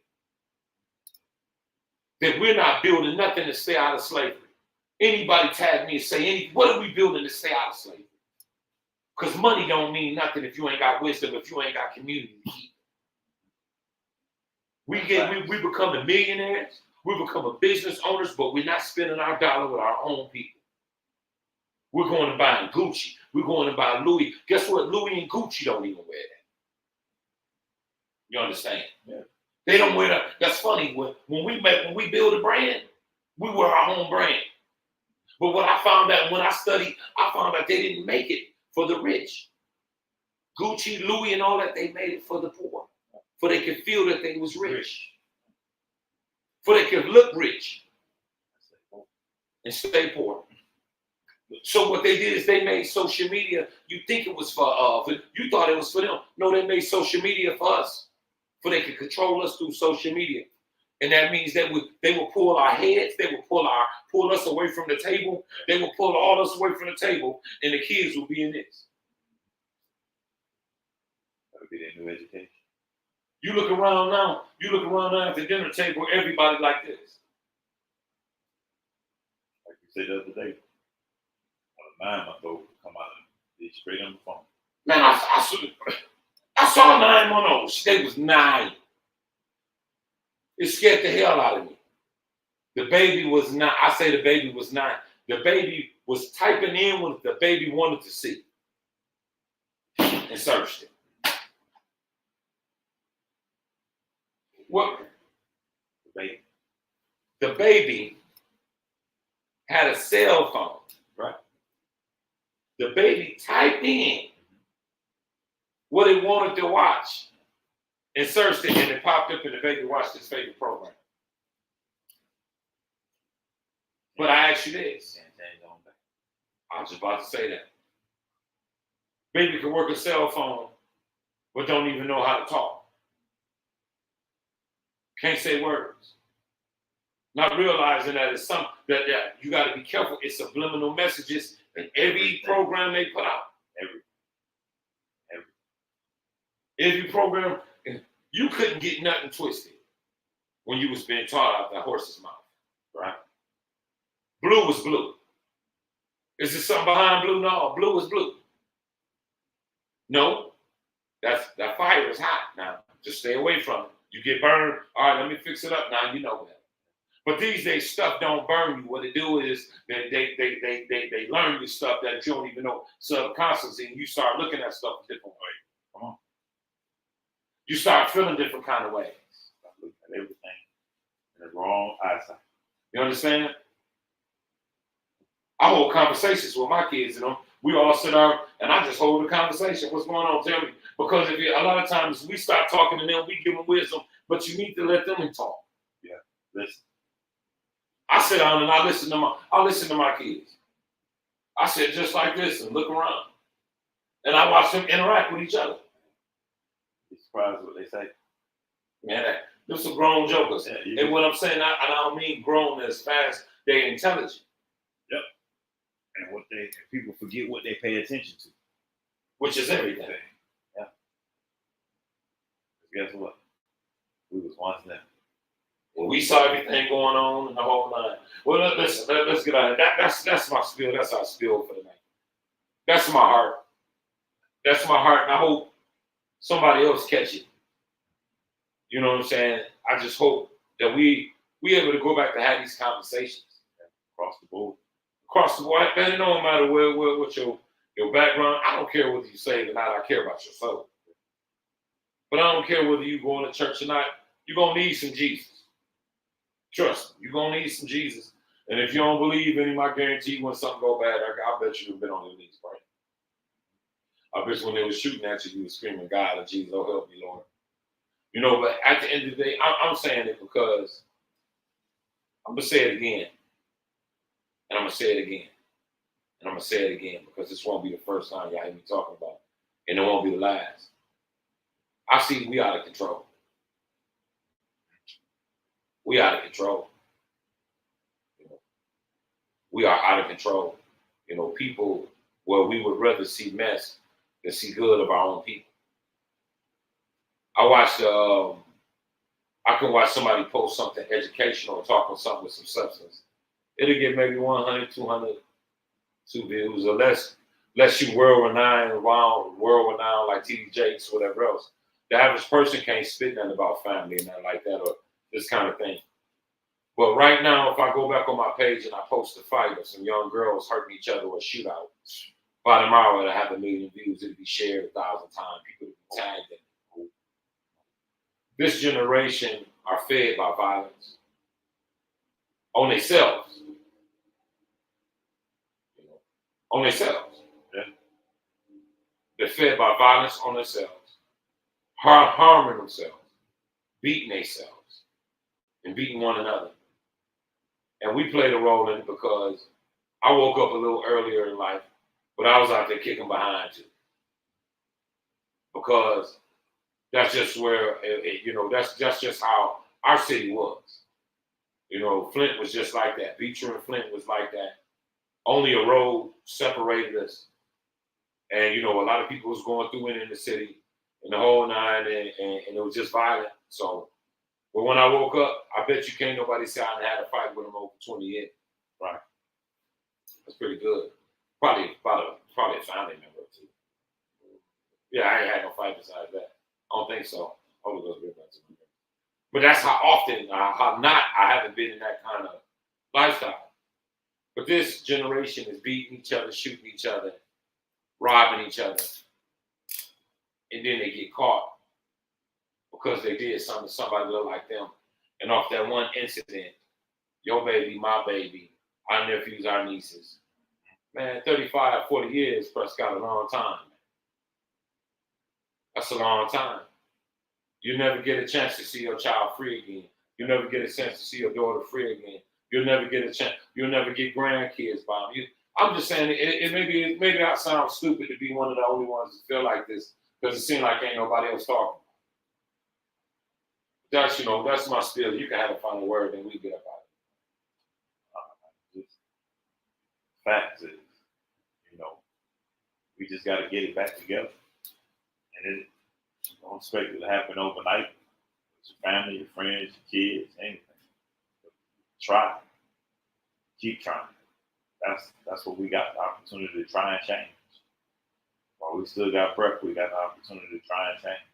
That we're not building nothing to stay out of slavery. Anybody tag me and say, what are we building to stay out of slavery? Because money don't mean nothing if you ain't got wisdom, if you ain't got community to keep. We becoming millionaires, we becoming business owners, but we're not spending our dollar with our own people. We're going to buy Gucci. We're going to buy Louis. Guess what? Louis and Gucci don't even wear that. You understand? Yeah. They don't wear that. That's funny. When we build a brand, we wear our own brand. But what I found out when I studied, I found out they didn't make it for the rich. Gucci, Louis, and all that, they made it for the poor. For they could feel that they was rich. For they could look rich and stay poor. So what they did is they made social media. You think it was for you thought it was for them. No, they made social media for us. For they could control us through social media. And that means that they will pull our heads, they will pull us away from the table, they will pull all us away from the table, and the kids will be in this. That would be their new education. You look around now at the dinner table, everybody like this. Like you said the other day, a 9-month-old come out and be straight on the phone. Man, I saw 9 months. They was 9. It scared the hell out of me. The baby was 9. I say the baby was 9. The baby was typing in what the baby wanted to see and searched it. What? The baby had a cell phone. Right. The baby typed in what it wanted to watch and searched it, and it popped up, and the baby watched his favorite program. But I ask you this. I was just about to say that. Baby can work a cell phone, but don't even know how to talk. Can't say words. Not realizing that it's something that you got to be careful. It's subliminal messages in every program they put out. Every program, you couldn't get nothing twisted when you was being taught out the horse's mouth, right? Blue was blue. Is there something behind blue? No, blue is blue. No, that fire is hot. Now, just stay away from it. You get burned. All right, let me fix it up. Now you know that. But these days, stuff don't burn you. What they do is they learn you stuff that you don't even know subconsciously, and you start looking at stuff a different way. Come on. You start feeling different kind of ways. Start looking at everything in the wrong eyesight. You understand? I hold conversations with my kids, you know. We all sit down, and I just hold the conversation. What's going on? Tell me. Because a lot of times we start talking to them, we give them wisdom, but you need to let them talk. Yeah. listen. I sit down and I listen to my kids. I sit just like this and look around. And I watch them interact with each other. Be surprised what they say. Man, they're some grown jokers. Yeah, and what I'm saying, I don't mean grown as fast, they're intelligent. Yep. And people forget what they pay attention to. Which is everything. Yeah. Guess what? We was once them. When we saw everything going on in the whole line. Well, let's get out of it. That's my spiel. That's our spiel for the night. That's my heart. That's my heart, and I hope somebody else catch it. You know what I'm saying? I just hope that we able to go back to have these conversations Across the board. Across the board, man. It don't matter what your background. I don't care whether you saved or not. I care about your soul. But I don't care whether you going to church or not. You're gonna need some Jesus. Trust me, you're gonna need some Jesus. And if you don't believe in him, I guarantee you when something go bad, I bet you've been on your knees, right? I bet when they were shooting at you, you were screaming, God or Jesus, oh help me, Lord. You know, but at the end of the day, I'm saying it because I'm gonna say it again. And I'm gonna say it again. And I'm gonna say it again because this won't be the first time y'all hear me talking about it. And it won't be the last. I see we out of control. We out of control. You know, we are out of control. You know, people, well, we would rather see mess than see good of our own people. I can watch somebody post something educational or talk on something with some substance. It'll get maybe 100, 200 views, or less you world-renowned like T.D. Jakes, whatever else. The average person can't spit nothing about family and nothing like that or this kind of thing. But right now, if I go back on my page and I post a fight of some young girls hurting each other or a shootout, by tomorrow it'll have 1 million views. It'll be shared 1,000 times. People will be tagged in. This generation are fed by violence on themselves. You know, on themselves. Yeah. They're fed by violence on themselves, harming themselves, beating themselves, and beating one another. And we played a role in it because I woke up a little earlier in life, but I was out there kicking behind too. Because that's just where, that's just how our city was. You know, Flint was just like that. Beecher and Flint was like that. Only a road separated us. And, a lot of people was going through it in the city and the whole nine, and it was just violent. So, but when I woke up, I bet you can't nobody say I had a fight with him over 20 years. Right. That's pretty good. Probably a family member too. Yeah, I ain't had no fight besides that. I don't think so. Holy Ghost, but that's how often, I haven't been in that kind of lifestyle. But this generation is beating each other, shooting each other, robbing each other, and then they get caught because they did something to somebody look like them. And off that one incident, your baby, my baby, our nephews, our nieces, man, 35, 40 years, Prescott, a long time. That's a long time. You never get a chance to see your child free again. You never get a chance to see your daughter free again. You'll never get a chance. You'll never get grandkids by them. I'm just saying, maybe I sound stupid to be one of the only ones that feel like this because it seems like ain't nobody else talking. That's my spiel. You can have a final word, and we get up out of it. Just facts is, we just got to get it back together. And don't expect it to happen overnight with your family, your friends, your kids, anything. But try. Keep trying. That's what we got, the opportunity to try and change. While we still got breath, we got the opportunity to try and change.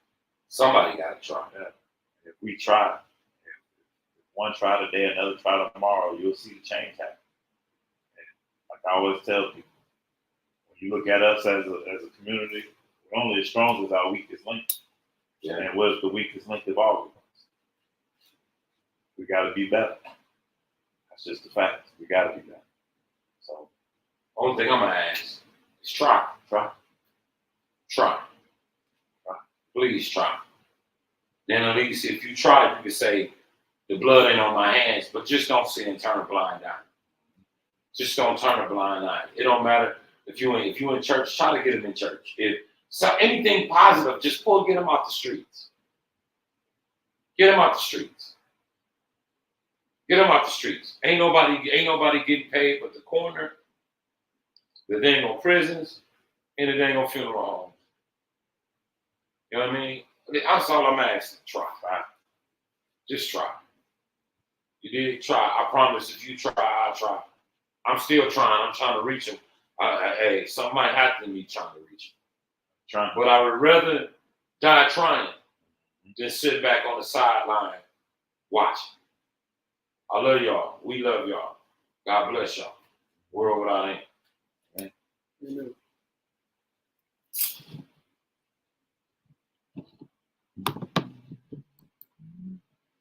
Somebody got to try. Yeah. If we try, if one try today, another try tomorrow, you'll see the change happen. And like I always tell people, when you look at us as a community, we're only as strong as our weakest link. Yeah. And what's the weakest link of all of us? We got to be better. That's just the fact. We got to be better. So, only thing I'm going to ask is try. Please try. Then at least if you try, you can say, the blood ain't on my hands, but just don't sit and turn a blind eye. Just don't turn a blind eye. It don't matter if you in church, try to get them in church. If so anything positive, just get them out the streets. Get them out the streets. Get them out the streets. Ain't nobody getting paid but the coroner, the dang on prisons, and the dang on funeral homes. You know what I mean? That's all I'm asking. Try. Just try. You did try. I promise if you try, I'll try. I'm still trying. I'm trying to reach him. Hey, something might happen to me trying to reach him. Trying. But I would rather die trying than sit back on the sideline watching. I love y'all. We love y'all. God bless y'all. World without end. Amen.